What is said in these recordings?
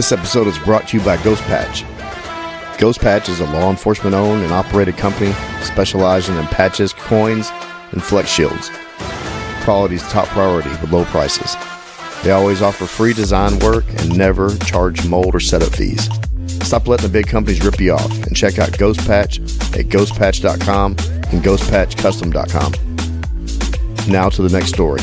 This episode is brought to you by Ghost Patch. Ghost Patch is a law enforcement owned and operated company specializing in patches, coins, and flex shields. Quality is top priority with low prices. They always offer free design work and never charge mold or setup fees. Stop letting the big companies rip you off and check out Ghost Patch at ghostpatch.com and ghostpatchcustom.com. Now to the next story.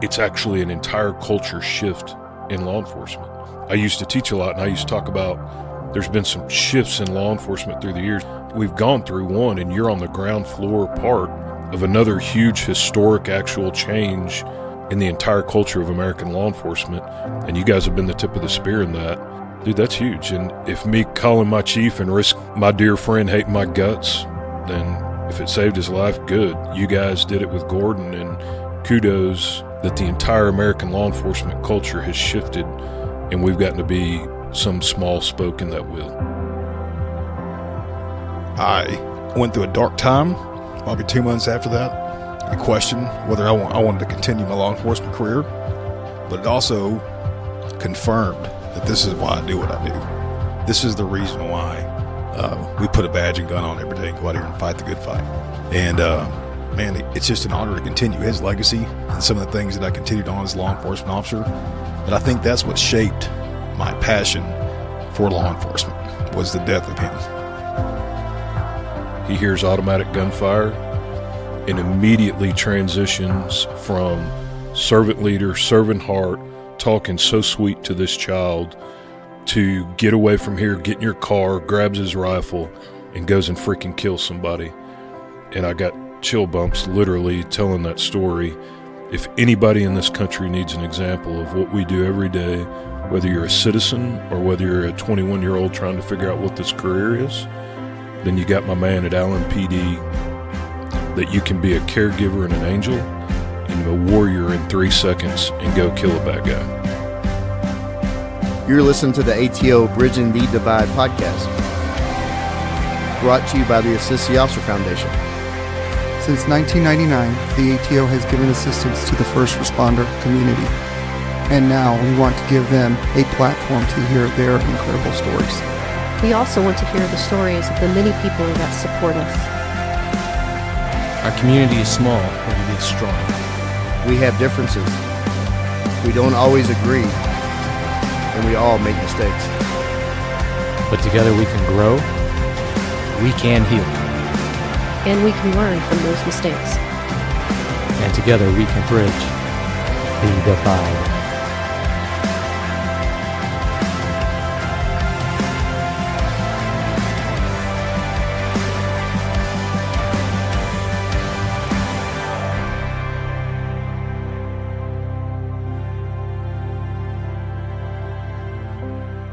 It's actually an entire culture shift in law enforcement. I used to teach a lot, and I used to talk about there's been some shifts in law enforcement through the years. We've gone through one, and you're on the ground floor part of another huge historic actual change in the entire culture of American law enforcement, and you guys have been the tip of the spear in that. Dude, that's huge. And if me calling my chief and risk my dear friend hating my guts, then if it saved his life, good. You guys did it with Gordon, and kudos that the entire American law enforcement culture has shifted, and we've gotten to be some small spoke in that wheel. I went through a dark time, probably 2 months after that. I questioned whether I wanted to continue my law enforcement career, but it also confirmed that this is why I do what I do. This is the reason why we put a badge and gun on every day and go out here and fight the good fight. And man, it's just an honor to continue his legacy and some of the things that I continued on as a law enforcement officer. But I think that's what shaped my passion for law enforcement, was the death of him. He hears automatic gunfire and immediately transitions from servant leader, servant heart, talking so sweet to this child, to get away from here, get in your car, grabs his rifle, and goes and freaking kills somebody. And I got chill bumps literally telling that story. If anybody in this country needs an example of what we do every day, whether you're a citizen or whether you're a 21-year-old trying to figure out what this career is, then you got my man at Allen PD, that you can be a caregiver and an angel and a warrior in 3 seconds and go kill a bad guy. You're listening to the ATO Bridging the Divide podcast, brought to you by the Assist the Officer Foundation. Since 1999, the ATO has given assistance to the first responder community, and now we want to give them a platform to hear their incredible stories. We also want to hear the stories of the many people that support us. Our community is small, but it is strong. We have differences. We don't always agree, and we all make mistakes. But together we can grow, we can heal. And we can learn from those mistakes. And together we can bridge the divide.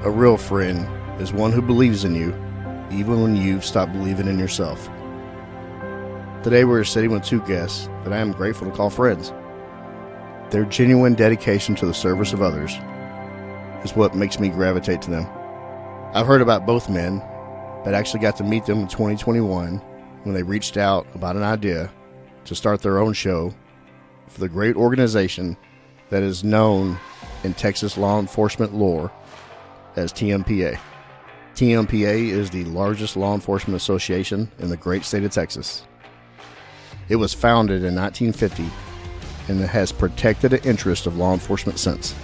A real friend is one who believes in you, even when you've stopped believing in yourself. Today we're sitting with two guests that I am grateful to call friends. Their genuine dedication to the service of others is what makes me gravitate to them. I've heard about both men, but actually got to meet them in 2021 when they reached out about an idea to start their own show for the great organization that is known in Texas law enforcement lore as TMPA. TMPA is the largest law enforcement association in the great state of Texas. It was founded in 1950 and it has protected the interest of law enforcement since.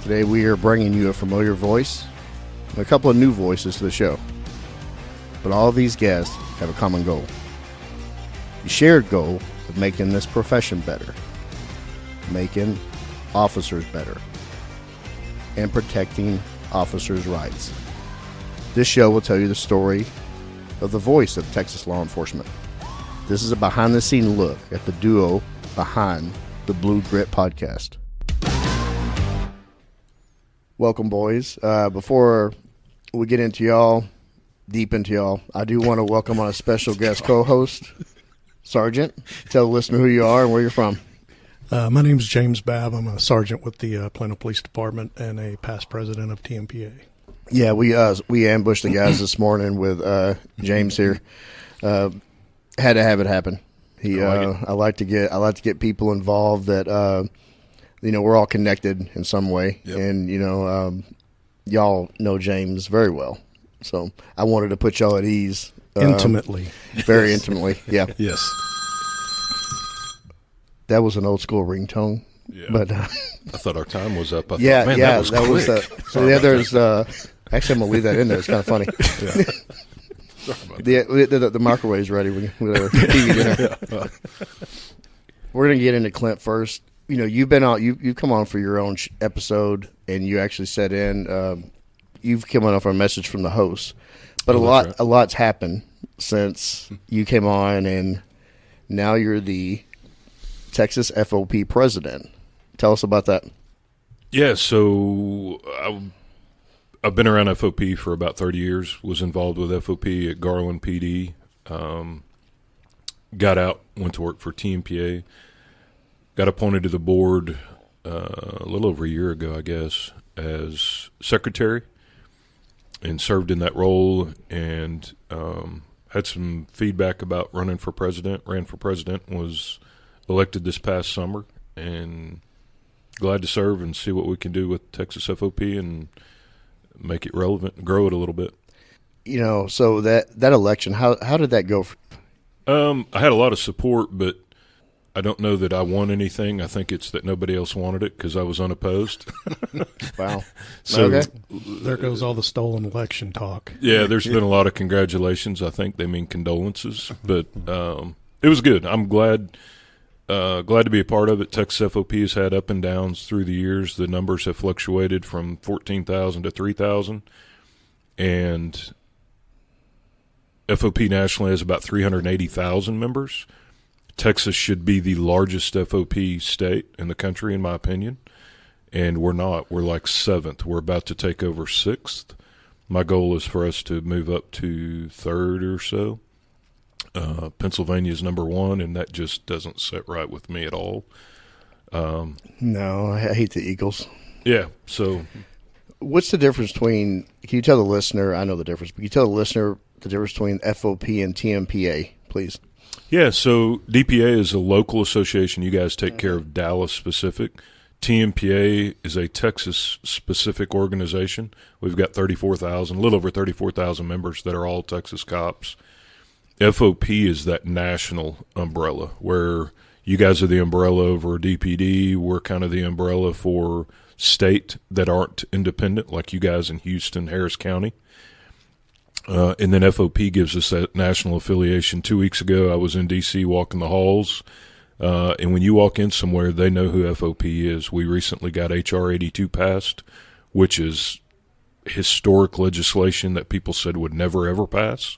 Today we are bringing you a familiar voice and a couple of new voices to the show. But all of these guests have a common goal. The shared goal of making this profession better, making officers better, and protecting officers' rights. This show will tell you the story of the voice of Texas law enforcement. This is a behind-the-scenes look at the duo behind the Blue Grit podcast. Welcome, boys. Before we get deep into y'all, I do want to welcome on a special guest co-host, Sergeant. Tell the listener who you are and where you're from. My name's James Babb. I'm a sergeant with the Plano Police Department and a past president of TMPA. Yeah, we ambushed the guys this morning with James here. Had to have it happen. I like to get people involved that we're all connected in some way, Yep. and y'all know James very well, so I wanted to put y'all at ease Intimately. very intimately. Yeah, Yes. that was an old school ringtone. Yeah. But I thought our time was up. I thought, yeah, man, yeah, that was quick. so yeah. There's actually I'm gonna leave that in there. It's kind of funny. The microwave's ready with our TV dinner. We're gonna get into Clint first. You've been on. You've come on for your own episode, and you actually set in. You've come on for a message from the host, but a lot's happened since you came on, and now you're the Texas FOP president. Tell us about that. Yeah, so I've been around FOP for about 30 years, was involved with FOP at Garland PD, got out, went to work for TMPA, got appointed to the board a little over a year ago, I guess, as secretary, and served in that role, and had some feedback about running for president, ran for president, was elected this past summer, and glad to serve and see what we can do with Texas FOP and make it relevant and grow it a little bit. So that election, how did that go? I had a lot of support, but I don't know that I won anything. I think it's that nobody else wanted it because I was unopposed. Wow. So Okay. There goes all the stolen election talk. yeah, there's been a lot of congratulations. I think they mean condolences, but it was good. I'm glad to be a part of it. Texas FOP has had up and downs through the years. The numbers have fluctuated from 14,000 to 3,000, and FOP nationally has about 380,000 members. Texas should be the largest FOP state in the country, in my opinion, and we're not. We're like 7th. We're about to take over 6th. My goal is for us to move up to 3rd or so. Pennsylvania is number 1, and that just doesn't sit right with me at all. No, I hate the Eagles. Yeah, so What's the difference between, can you tell the listener, I know the difference, but can you tell the listener the difference between FOP and TMPA, please? yeah, so DPA is a local association. You guys take care of Dallas specific. TMPA is a Texas specific organization. We've got 34,000, a little over 34,000 members that are all Texas cops. FOP is that national umbrella where you guys are the umbrella over DPD. We're kind of the umbrella for state that aren't independent, like you guys in Houston, Harris County. And then FOP gives us that national affiliation. 2 weeks ago, I was in D.C. walking the halls, and when you walk in somewhere, they know who FOP is. We recently got H.R. 82 passed, which is historic legislation that people said would never, ever pass.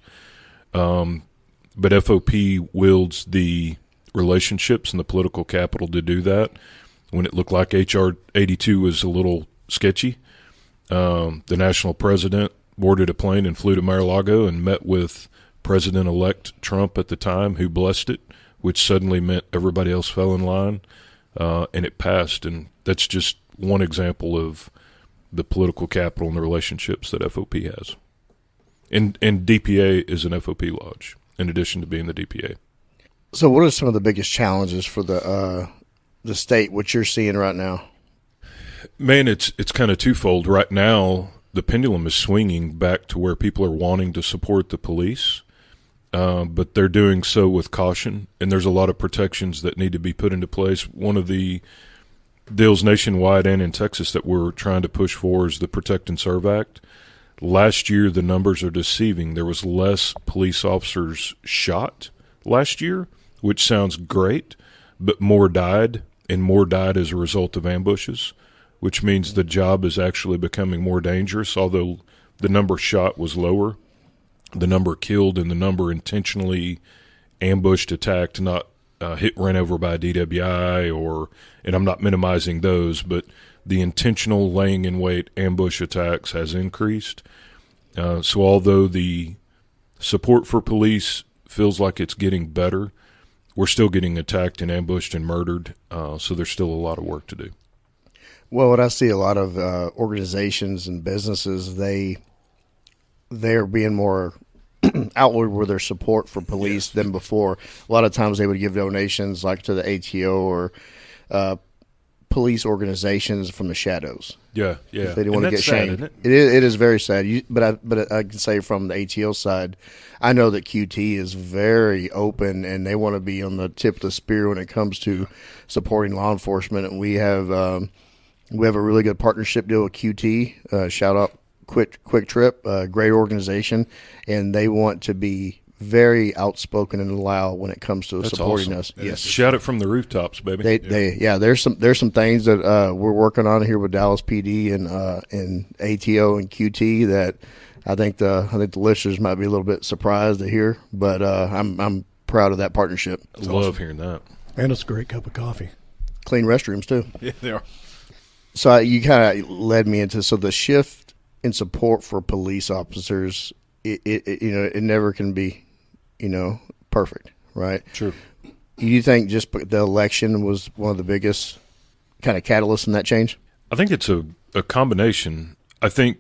But FOP wields the relationships and the political capital to do that. When it looked like H.R. 82 was a little sketchy, the national president boarded a plane and flew to Mar-a-Lago and met with President-elect Trump at the time, who blessed it, which suddenly meant everybody else fell in line, and it passed. And that's just one example of the political capital and the relationships that FOP has. And DPA is an FOP lodge, in addition to being the DPA. So what are some of the biggest challenges for the state, what you're seeing right now? Man, it's kind of twofold. Right now, the pendulum is swinging back to where people are wanting to support the police, but they're doing so with caution, and there's a lot of protections that need to be put into place. One of the deals nationwide and in Texas that we're trying to push for is the Protect and Serve Act. Last year, the numbers are deceiving. There was less police officers shot last year, which sounds great, but more died, and more died as a result of ambushes, which means the job is actually becoming more dangerous. Although the number shot was lower, the number killed and the number intentionally ambushed, attacked, not ran over by a DWI, and I'm not minimizing those, but the intentional laying in wait ambush attacks has increased. So although the support for police feels like it's getting better, we're still getting attacked and ambushed and murdered. So there's still a lot of work to do. Well, what I see a lot of organizations and businesses, they're being more outward with their support for police than before. A lot of times they would give donations like to the ATO or police organizations from the shadows. Yeah. They didn't want to get sad, shamed. isn't It is very sad. But I can say from the ATO side, I know that QT is very open and they want to be on the tip of the spear when it comes to supporting law enforcement. And we have a really good partnership deal with QT. Shout out Quick Trip, great organization, and they want to be very outspoken and loud when it comes to That's supporting awesome. us. Yes, Shout it from the rooftops, baby. There's some things that we're working on here with Dallas PD and ATO and QT that I think the listeners might be a little bit surprised to hear, but I'm proud of that partnership. I love hearing that. And it's a great cup of coffee. Clean restrooms too. Yeah, they are. So you kind of led me into the shift in support for police officers. It never can be, perfect, right? True. You think just the election was one of the biggest kind of catalysts in that change? I think it's a combination. I think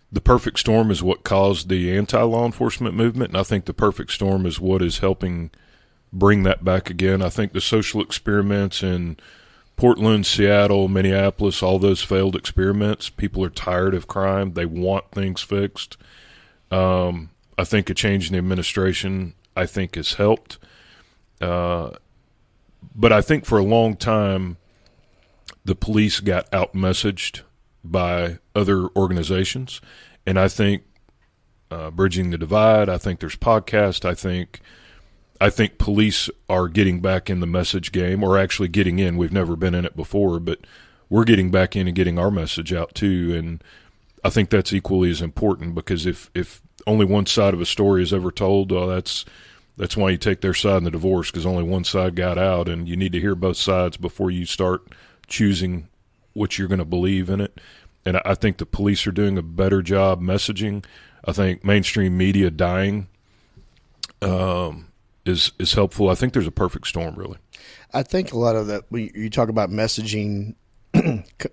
the perfect storm is what caused the anti-law enforcement movement, and I think the perfect storm is what is helping bring that back again. I think the social experiments in Portland, Seattle, Minneapolis, all those failed experiments, people are tired of crime. They want things fixed. I think a change in the administration, I think, has helped. But I think for a long time, the police got out-messaged by other organizations. And I think Bridging the Divide, I think there's podcasts, I think police are getting back in the message game, or actually getting in. We've never been in it before, but we're getting back in and getting our message out too. And I think that's equally as important, because if only one side of a story is ever told, that's why you take their side in the divorce, because only one side got out, and you need to hear both sides before you start choosing what you're going to believe in it. And I think the police are doing a better job messaging. I think mainstream media dying is helpful. I think there's a perfect storm, really. I think a lot of that, when you talk about messaging,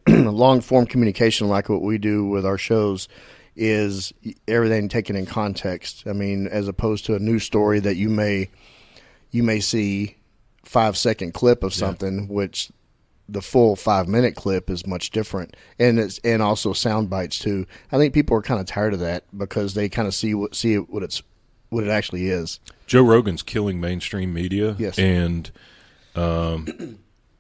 long-form communication like what we do with our shows, is everything taken in context. I mean, as opposed to a news story that you may see 5-second clip of something, which the full 5-minute clip is much different, and also sound bites too. I think people are kind of tired of that because they kind of see what it actually is. Joe Rogan's killing mainstream media. Yes. And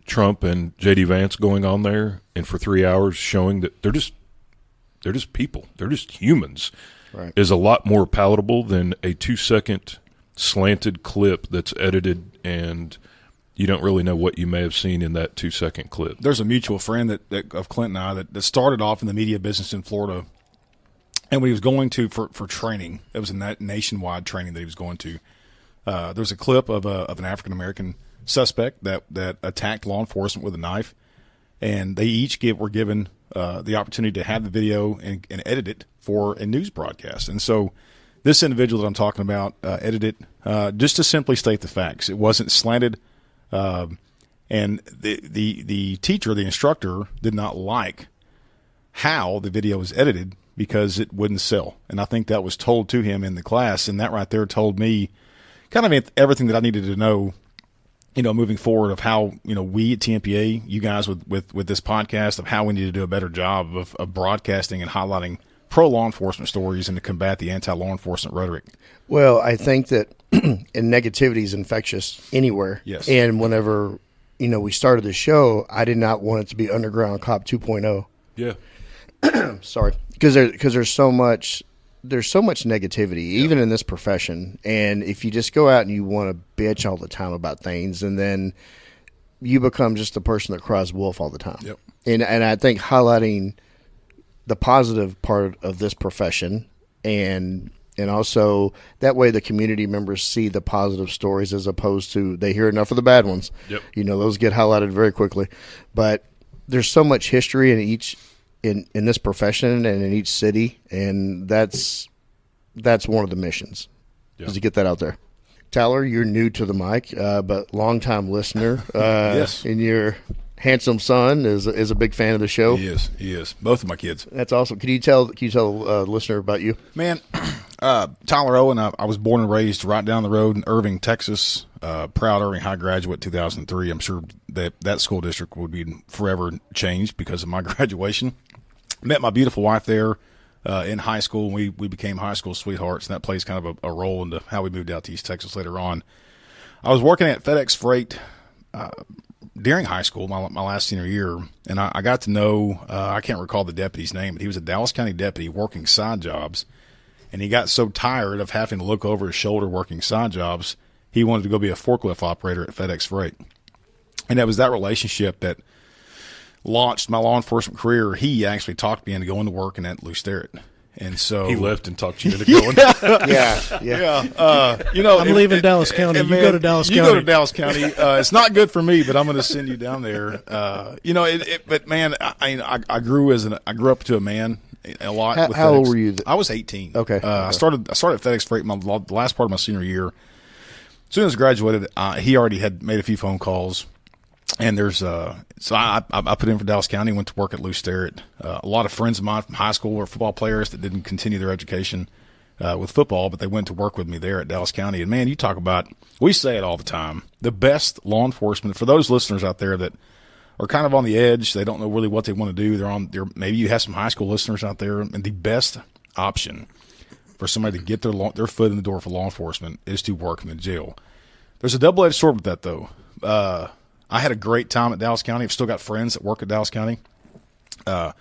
Trump and J.D. Vance going on there and for 3 hours showing that they're just people. They're just humans. Right. Is a lot more palatable than a 2-second slanted clip that's edited and you don't really know what you may have seen in that 2-second clip. There's a mutual friend that of Clint and I that started off in the media business in Florida. And when he was going to for training, it was a nationwide training that he was going to. There was a clip of an African American suspect that attacked law enforcement with a knife, and they each were given the opportunity to have the video and edit it for a news broadcast. And so, this individual that I'm talking about edited just to simply state the facts. It wasn't slanted, and the teacher, the instructor, did not like how the video was edited, because it wouldn't sell. And I think that was told to him in the class, and that right there told me kind of everything that I needed to know, moving forward, of how, we at TMPA, you guys with this podcast, of how we need to do a better job of broadcasting and highlighting pro-law enforcement stories and to combat the anti-law enforcement rhetoric. Well, I think that and negativity is infectious anywhere. Yes. And whenever, we started the show, I did not want it to be Underground Cop 2.0. Yeah. Sorry, because there's so much negativity, even in this profession. And if you just go out and you want to bitch all the time about things, and then you become just the person that cries wolf all the time. Yep. And I think highlighting the positive part of this profession, and also that way the community members see the positive stories, as opposed to they hear enough of the bad ones. Yep. Those get highlighted very quickly. But there's so much history in this profession and in each city, and that's one of the missions, is to get that out there. Tyler, you're new to the mic, but longtime listener. Yes. And your handsome son is a big fan of the show. He is. Both of my kids. That's awesome. Can you tell a listener about you? Man, Tyler Owen, I was born and raised right down the road in Irving, Texas. Proud Irving High graduate, 2003. I'm sure that school district would be forever changed because of my graduation. Met my beautiful wife there in high school. We became high school sweethearts, and that plays kind of a role into how we moved out to East Texas later on. I was working at FedEx Freight during high school, my last senior year, and I got to know, I can't recall the deputy's name, but he was a Dallas County deputy working side jobs, and he got so tired of having to look over his shoulder working side jobs, he wanted to go be a forklift operator at FedEx Freight. And it was that relationship that launched my law enforcement career. He actually talked me into going to work in that Lew Sterrett. And so He left and talked you into going. Yeah. I'm leaving Dallas County. You go to Dallas County. You go to Dallas County. It's not good for me, but I'm going to send you down there. But man, I grew up to a man a lot. With how FedEx. old were you? I was 18. Okay. I started at FedEx Freight the last part of my senior year. As soon as I graduated, he already had made a few phone calls. And so I put in for Dallas County, went to work at Lew Sterrett. A lot of friends of mine from high school were football players that didn't continue their education with football, but they went to work with me there at Dallas County. And, man, you talk about – we say it all the time, the best law enforcement – for those listeners out there that are kind of on the edge, they don't know really what they want to do. Maybe you have some high school listeners out there, and the best option for somebody to get their foot in the door for law enforcement is to work in the jail. There's a double-edged sword with that, though. I had a great time at Dallas County. I've still got friends that work at Dallas County. But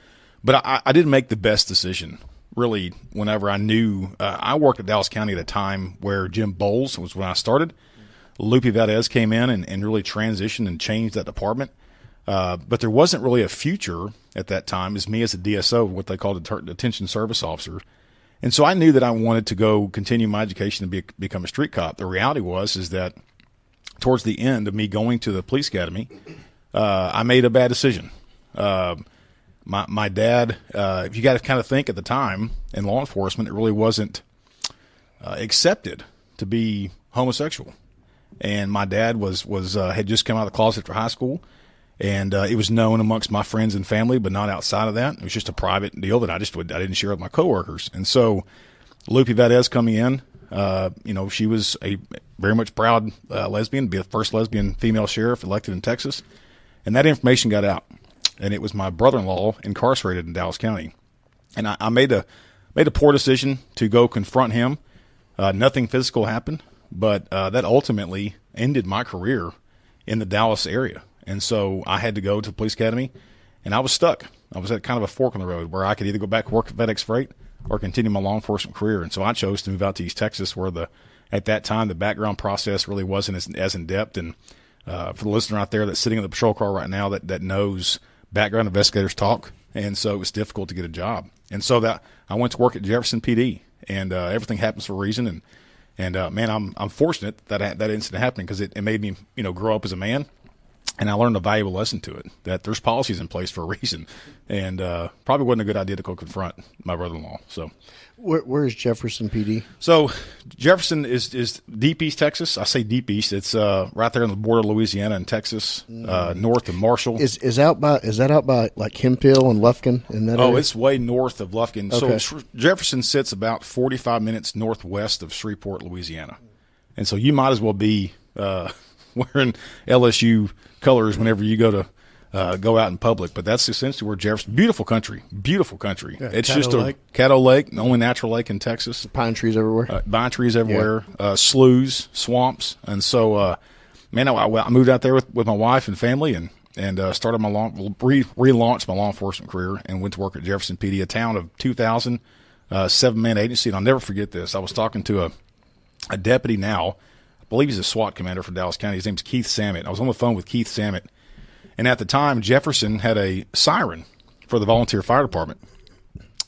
I didn't make the best decision, really, whenever I knew I worked at Dallas County at a time where Jim Bowles was when I started. Lupe Valdez came in and really transitioned and changed that department. But there wasn't really a future at that time as me as a DSO, what they called a detention service officer. And so I knew that I wanted to go continue my education and become a street cop. The reality is that towards the end of me going to the police academy, I made a bad decision. My dad, if you got to kind of think at the time in law enforcement, it really wasn't accepted to be homosexual. And my dad had just come out of the closet after high school, and it was known amongst my friends and family, but not outside of that. It was just a private deal that I didn't share with my coworkers. And so Lupe Valdez coming in, she was a very much proud lesbian, be the first lesbian female sheriff elected in Texas. And that information got out. And it was my brother-in-law incarcerated in Dallas County. And I made a poor decision to go confront him. Nothing physical happened, but that ultimately ended my career in the Dallas area. And so I had to go to the police academy, and I was stuck. I was at kind of a fork in the road where I could either go back and work at FedEx Freight or continue my law enforcement career. And so I chose to move out to East Texas where at that time the background process really wasn't as in-depth. And for the listener out there that's sitting in the patrol car right now that knows background investigators talk, and so it was difficult to get a job. And so that I went to work at Jefferson PD, and everything happens for a reason. And man, I'm fortunate that incident happened because it made me grow up as a man. And I learned a valuable lesson to it, that there's policies in place for a reason. And probably wasn't a good idea to go confront my brother-in-law. So, where is Jefferson PD? So Jefferson is deep East Texas. I say deep East. It's right there on the border of Louisiana and Texas, north of Marshall. Is that out by like Hemphill and Lufkin in that area? It's way north of Lufkin. Okay. So Jefferson sits about 45 minutes northwest of Shreveport, Louisiana. And so you might as well be wearing LSU colors whenever you go out in public. But that's essentially where Jefferson, beautiful country. Yeah, it's just Caddo Lake, the only natural lake in Texas. Pine trees everywhere. Sloughs, swamps. And so, man, I moved out there with my wife and family and started relaunched my law enforcement career and went to work at Jefferson PD, a town of 2,000, 7-man agency. And I'll never forget this. I was talking to a deputy now. I believe he's a SWAT commander for Dallas County. His name's Keith Samet. I was on the phone with Keith Samet. And at the time, Jefferson had a siren for the volunteer fire department.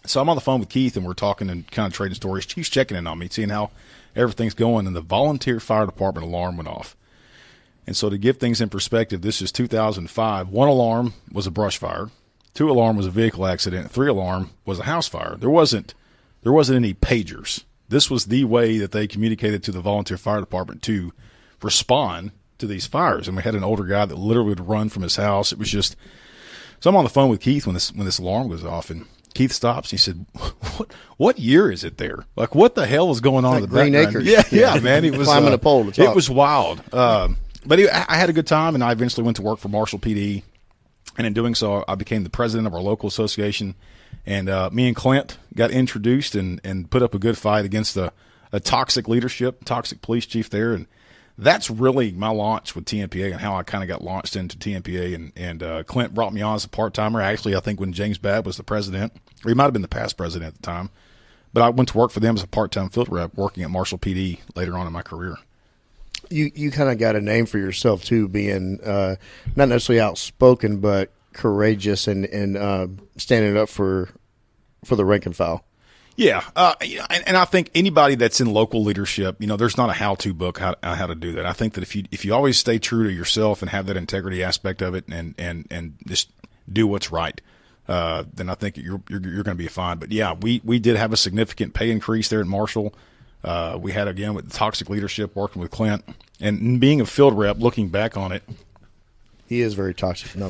So I'm on the phone with Keith, and we're talking and kind of trading stories. He's checking in on me, seeing how everything's going, and the volunteer fire department alarm went off. And so to give things in perspective, this is 2005. 1 alarm was a brush fire. 2 alarm was a vehicle accident. 3 alarm was a house fire. There wasn't any pagers this was the way that they communicated to the volunteer fire department to respond to these fires. And we had an older guy that literally would run from his house. It was just, so I'm on the phone with Keith when this alarm goes off, and Keith stops. He said, "What year is it there? Like, what the hell is going on in the Green background?" Acres. Yeah, man. It was Climbing a pole to talk. It was wild. But I had a good time, and I eventually went to work for Marshall PD. And in doing so, I became the president of our local association. And me and Clint got introduced and put up a good fight against a toxic leadership, toxic police chief there. And that's really my launch with TMPA and how I kind of got launched into TMPA. And Clint brought me on as a part-timer. Actually, I think when James Babb was the president, or he might have been the past president at the time. But I went to work for them as a part-time field rep working at Marshall PD later on in my career. You kind of got a name for yourself, too, being not necessarily outspoken, but courageous and standing up for the rank and file. Yeah, and I think anybody that's in local leadership, there's not a how-to book how to do that. I think that if you always stay true to yourself and have that integrity aspect of it, and just do what's right, then I think you're going to be fine. But yeah, we did have a significant pay increase there at Marshall. We had, again, with the toxic leadership, working with Clint, and being a field rep, looking back on it. He is very toxic. No,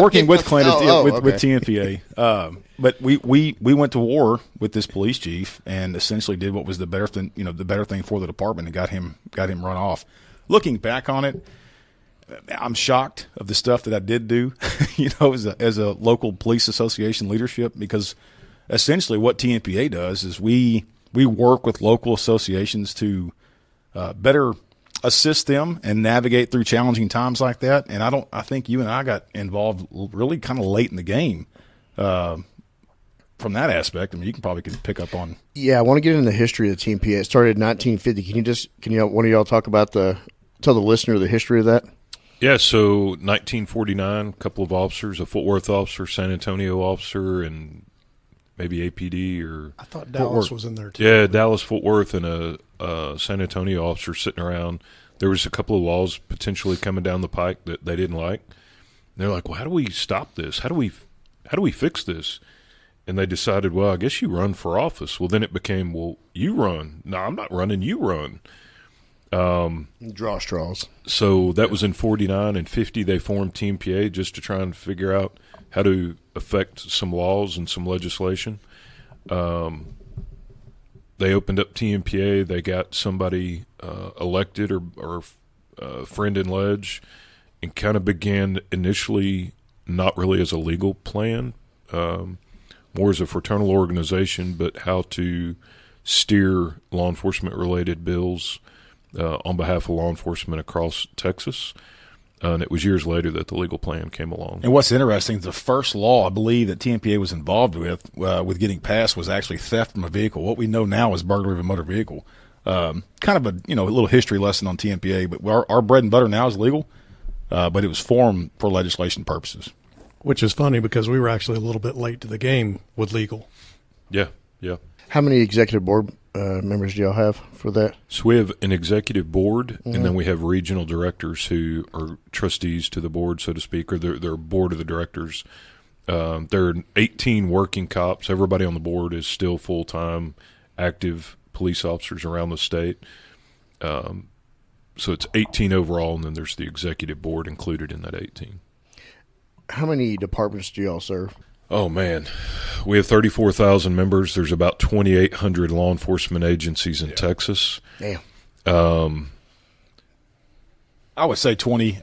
working with Clint with okay. TMPA. But we went to war with this police chief and essentially did what was the better thing for the department, and got him run off. Looking back on it, I'm shocked of the stuff that I did do, as a local police association leadership, because essentially what TMPA does is we work with local associations to better assist them and navigate through challenging times like that. And I think you and I got involved really kind of late in the game from that aspect. I mean, you probably pick up on. Yeah, I want to get into the history of the TMPA. It started in 1950. Can one of y'all talk about tell the listener the history of that? Yeah, so 1949, a couple of officers, a Fort Worth officer, San Antonio officer, and maybe APD or I thought Dallas was in there too. Yeah, Dallas, Fort Worth, and a San Antonio officer sitting around. There was a couple of laws potentially coming down the pike that they didn't like. And they're like, "Well, how do we stop this? How do we fix this?" And they decided, well, I guess you run for office. Well, then it became, well, you run. No, I'm not running. You run. Draw straws. So that was in 49 and 50. They formed TMPA just to try and figure out how to affect some laws and some legislation. They opened up TMPA. They got somebody elected or friend in ledge, and kind of began initially not really as a legal plan, more as a fraternal organization, but how to steer law enforcement related bills on behalf of law enforcement across Texas. And it was years later that the legal plan came along. And what's interesting, the first law I believe that TMPA was involved with getting passed was actually theft from a vehicle. What we know now is burglary of a motor vehicle. Kind of a little history lesson on TMPA. But our bread and butter now is legal, but it was formed for legislation purposes. Which is funny because we were actually a little bit late to the game with legal. Yeah. How many executive board members do y'all have for that? So we have an executive board, and then we have regional directors who are trustees to the board, so to speak, or they're board of the directors. There are 18 working cops. Everybody on the board is still full-time, active police officers around the state. So it's 18 overall, and then there's the executive board included in that 18. How many departments do y'all serve? Oh, man. We have 34,000 members. There's about 2,800 law enforcement agencies in Texas. Damn. I would say 20.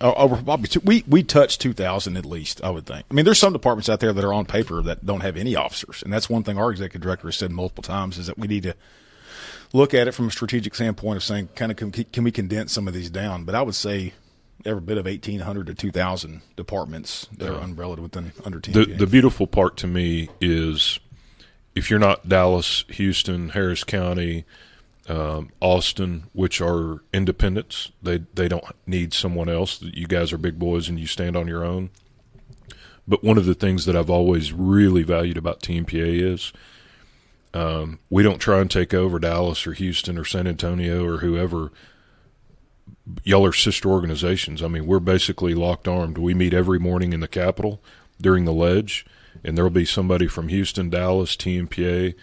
We touch 2,000 at least, I would think. I mean, there's some departments out there that are on paper that don't have any officers. And that's one thing our executive director has said multiple times, is that we need to look at it from a strategic standpoint of saying, kind of, can we condense some of these down? But I would say every bit of 1,800 to 2,000 departments that are umbrellaed within under TMPA. The beautiful part to me is if you're not Dallas, Houston, Harris County, Austin, which are independents, they don't need someone else. You guys are big boys and you stand on your own. But one of the things that I've always really valued about TMPA is we don't try and take over Dallas or Houston or San Antonio or whoever. Y'all are sister organizations. I mean, we're basically locked armed. We meet every morning in the Capitol during the ledge, and there'll be somebody from Houston, Dallas, TMPA,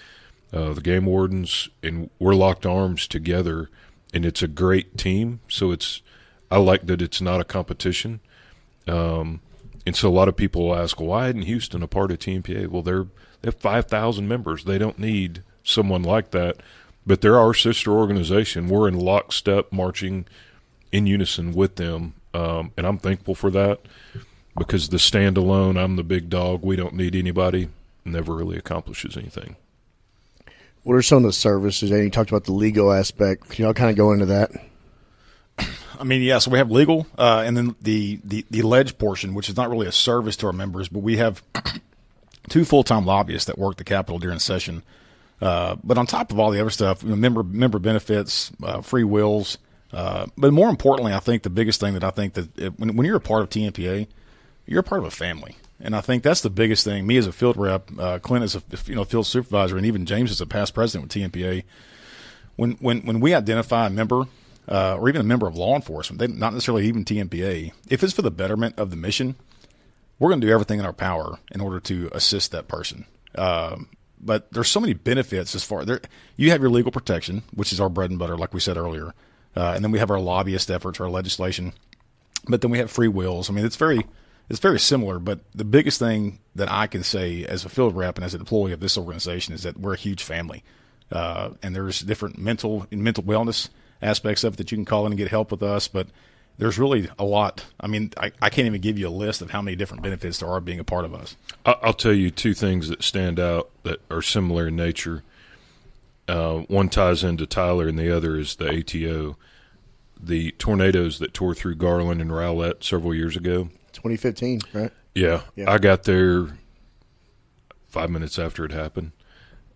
the game wardens, and we're locked arms together, and it's a great team. So I like that it's not a competition. And so a lot of people will ask, well, why isn't Houston a part of TMPA? Well, they have 5,000 members. They don't need someone like that. But they're our sister organization. We're in lockstep, marching in unison with them, and I'm thankful for that, because the standalone, I'm the big dog, we don't need anybody, never really accomplishes anything. What are some of the services? And you talked about the legal aspect. Can y'all kind of go into that? I mean, yeah, so we have legal, and then the ledge portion, which is not really a service to our members, but we have 2 full-time lobbyists that work the Capitol during session. But on top of all the other stuff, member benefits, free wills, but more importantly, I think the biggest thing that I think that when you're a part of TMPA, you're a part of a family. And I think that's the biggest thing. Me as a field rep, Clint as a field supervisor, and even James as a past president with TMPA, when we identify a member, or even a member of law enforcement, not necessarily even TMPA, if it's for the betterment of the mission, we're going to do everything in our power in order to assist that person. But there's so many benefits as far there. You have your legal protection, which is our bread and butter, like we said earlier, and then we have our lobbyist efforts, our legislation. But then we have free wills. I mean, it's very similar. But the biggest thing that I can say as a field rep and as an employee of this organization is that we're a huge family, and there's different mental wellness aspects of it that you can call in and get help with us. But there's really a lot. I mean, I can't even give you a list of how many different benefits there are being a part of us. I'll tell you 2 things that stand out that are similar in nature. One ties into Tyler, and the other is the ATO. The tornadoes that tore through Garland and Rowlett several years ago. 2015, right? Yeah. I got there 5 minutes after it happened.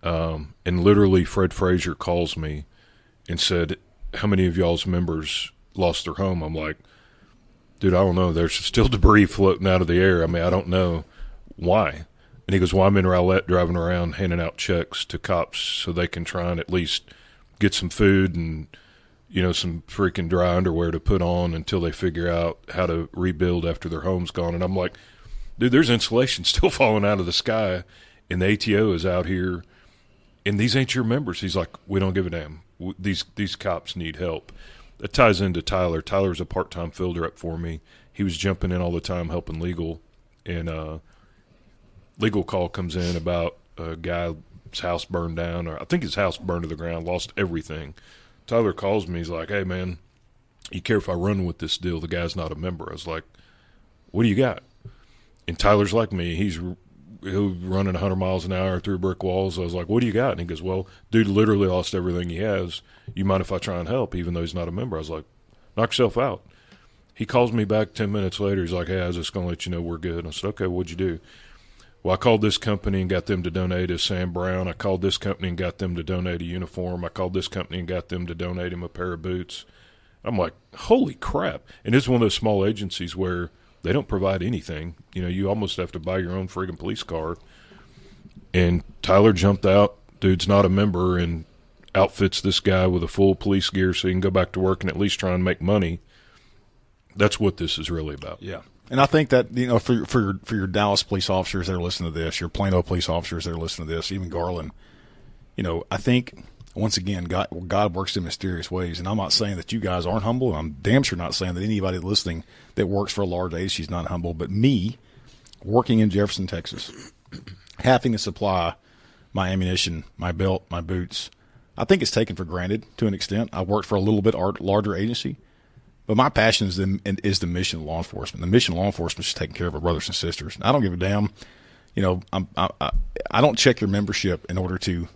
And literally Fred Frazier calls me and said, how many of y'all's members lost their home? I'm like, dude, I don't know. There's still debris floating out of the air. I mean, I don't know why. And he goes, well, I'm in Rowlett driving around handing out checks to cops so they can try and at least get some food and, some freaking dry underwear to put on until they figure out how to rebuild after their home's gone. And I'm like, dude, there's insulation still falling out of the sky, and the ATO is out here, and these ain't your members. He's like, we don't give a damn. These cops need help. That ties into Tyler. Tyler's a part-time field rep for me. He was jumping in all the time helping legal, and legal call comes in about a guy's house burned down, or I think his house burned to the ground, lost everything. Tyler calls me. He's like, hey, man, you care if I run with this deal? The guy's not a member. I was like, what do you got? And Tyler's like me. He's running 100 miles an hour through brick walls. I was like, what do you got? And he goes, well, dude literally lost everything he has. You mind if I try and help, even though he's not a member? I was like, knock yourself out. He calls me back 10 minutes later. He's like, hey, I was just going to let you know we're good. And I said, okay, what'd you do? Well, I called this company and got them to donate a Sam Brown. I called this company and got them to donate a uniform. I called this company and got them to donate him a pair of boots. I'm like, holy crap. And it's one of those small agencies where they don't provide anything. You almost have to buy your own friggin' police car. And Tyler jumped out. Dude's not a member, and outfits this guy with a full police gear so he can go back to work and at least try and make money. That's what this is really about. Yeah. And I think that, for your Dallas police officers that are listening to this, your Plano police officers that are listening to this, even Garland, I think, once again, God works in mysterious ways. And I'm not saying that you guys aren't humble. And I'm damn sure not saying that anybody listening that works for a large agency is not humble. But me, working in Jefferson, Texas, having to supply my ammunition, my belt, my boots, I think it's taken for granted to an extent. I worked for a little bit larger agency. But my passion is the mission of law enforcement. The mission of law enforcement is taking care of our brothers and sisters. I don't give a damn. I don't check your membership in order to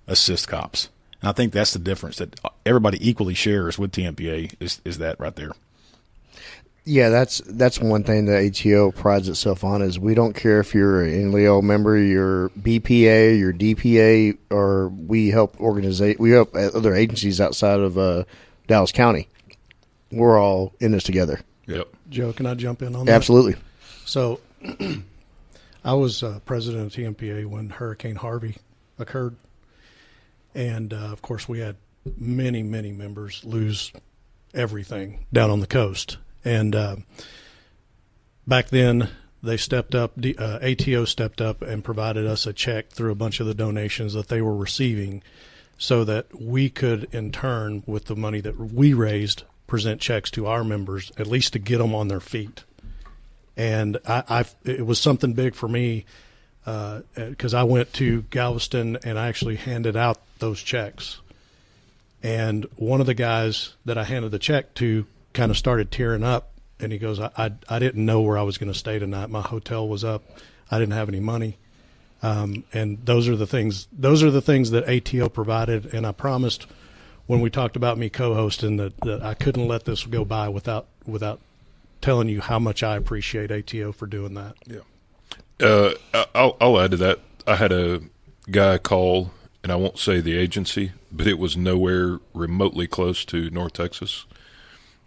assist cops. And I think that's the difference that everybody equally shares with TMPA is that right there. Yeah, that's one thing that ATO prides itself on is we don't care if you're an NLEO member, you're BPA, you're DPA, or we help other agencies outside of Dallas County. We're all in this together. Yep. Joe, can I jump in on that? Absolutely. So I was president of TMPA when Hurricane Harvey occurred. And, of course, we had many, many members lose everything down on the coast. And back then, they stepped up, ATO stepped up and provided us a check through a bunch of the donations that they were receiving so that we could, in turn, with the money that we raised, present checks to our members, at least to get them on their feet. And it was something big for me because I went to Galveston and I actually handed out those checks. And one of the guys that I handed the check to kind of started tearing up. And he goes, I didn't know where I was going to stay tonight. My hotel was up. I didn't have any money. And those are the things that ATO provided. And I promised when we talked about me co-hosting that I couldn't let this go by without telling you how much I appreciate ATO for doing that. Yeah. I'll add to that. I had a guy call, and I won't say the agency, but it was nowhere remotely close to North Texas.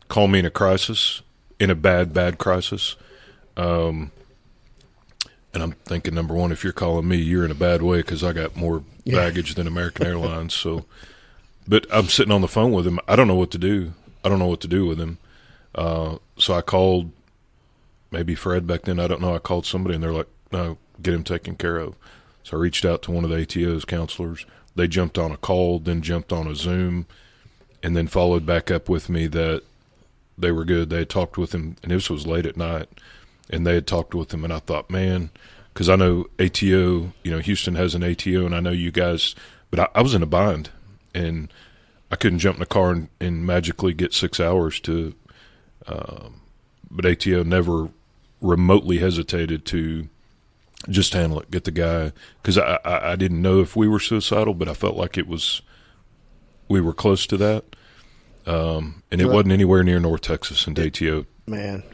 Call me in a crisis. In a bad crisis. And I'm thinking, number one, if you're calling me, you're in a bad way because I got more baggage than American Airlines. So, but I'm sitting on the phone with him. I don't know what to do. I don't know what to do with him. So I called maybe Fred back then. I don't know. I called somebody, and they're like, no, get him taken care of. So I reached out to one of the ATO's counselors. They jumped on a call, then jumped on a Zoom, and then followed back up with me that they were good. They had talked with him, and this was late at night, and they had talked with him, and I thought, man, because I know ATO, Houston has an ATO, and I know you guys, but I was in a bind, and I couldn't jump in a car and magically get 6 hours to, but ATO never remotely hesitated to just handle it, get the guy, because I didn't know if we were suicidal, but I felt like we were close to that. And it wasn't anywhere near North Texas, and ATO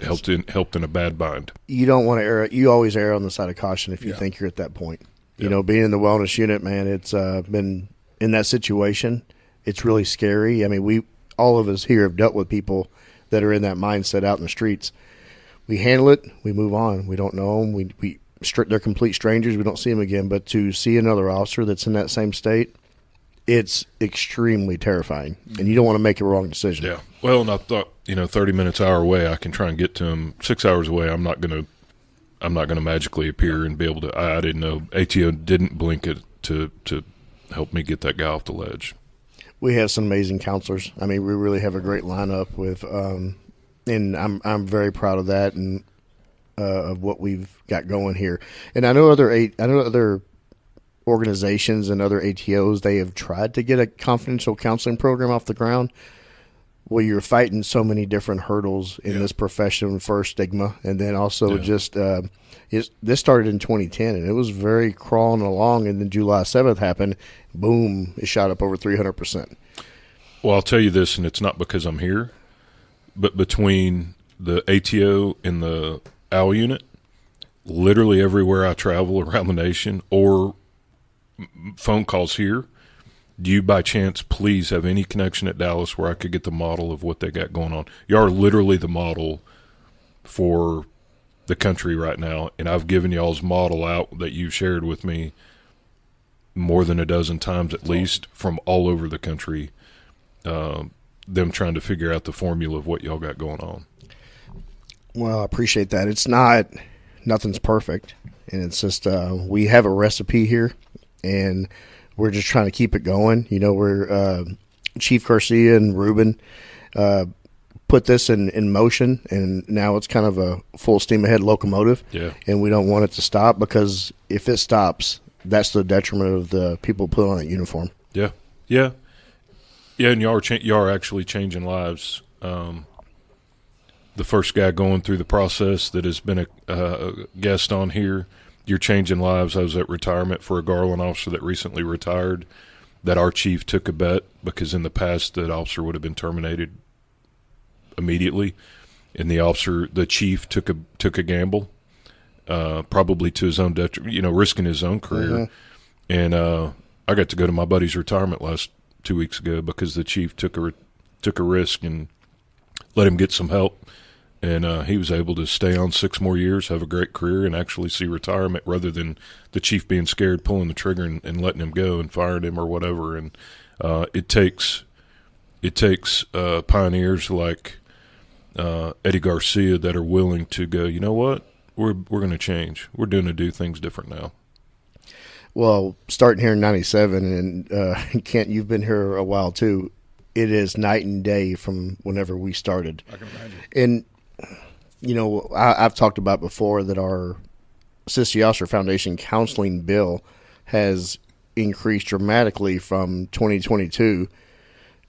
helped in a bad bind. You don't want to err. You always err on the side of caution if you think you're at that point. Being in the wellness unit, man, it's been in that situation. It's really scary. I mean, all of us here have dealt with people that are in that mindset out in the streets. We handle it. We move on. We don't know them. They're complete strangers. We don't see them again. But to see another officer that's in that same state, it's extremely terrifying, and you don't want to make a wrong decision. Yeah. Well, and I thought, 30 minutes, hour away, I can try and get to him. 6 hours away, I'm not going to magically appear and be able to. I didn't know. ATO didn't blink it to help me get that guy off the ledge. We have some amazing counselors. I mean, we really have a great lineup with, and I'm very proud of that and of what we've got going here. And I know other organizations and other ATOs, they have tried to get a confidential counseling program off the ground. Well, you're fighting so many different hurdles in this profession. First, stigma, and then also just this started in 2010, and it was very crawling along, and then July 7th happened. Boom, it shot up over 300%. Well, I'll tell you this, and it's not because I'm here, but between the ATO and the OWL unit, literally everywhere I travel around the nation or phone calls here, do you by chance please have any connection at Dallas where I could get the model of what they got going on? You are literally the model for the country right now, and I've given y'all's model out that you shared with me more than a dozen times at least from all over the country, them trying to figure out the formula of what y'all got going on. Well, I appreciate that. Nothing's perfect, and it's just we have a recipe here, and we're just trying to keep it going. We're Chief Garcia and Ruben put this in motion, and now it's kind of a full steam ahead locomotive. Yeah. And we don't want it to stop, because if it stops, that's the detriment of the people put on that uniform. Yeah, yeah, yeah. And y'all are actually changing lives. The first guy going through the process that has been a guest on here, you're changing lives. I was at retirement for a Garland officer that recently retired, that our chief took a bet, because in the past that officer would have been terminated immediately, and the chief took a gamble, probably to his own detriment, risking his own career. Mm-hmm. And I got to go to my buddy's retirement last 2 weeks ago because the chief took a risk and let him get some help. And he was able to stay on 6 more years, have a great career, and actually see retirement, rather than the chief being scared, pulling the trigger and letting him go and firing him or whatever. And it takes pioneers like Eddie Garcia that are willing to go, you know what, we're going to change. We're going to do things different now. Well, starting here in 97, and Kent, you've been here a while too. It is night and day from whenever we started. I can imagine. And, you know, I've talked about before that our Sister Yasser Foundation counseling bill has increased dramatically from 2022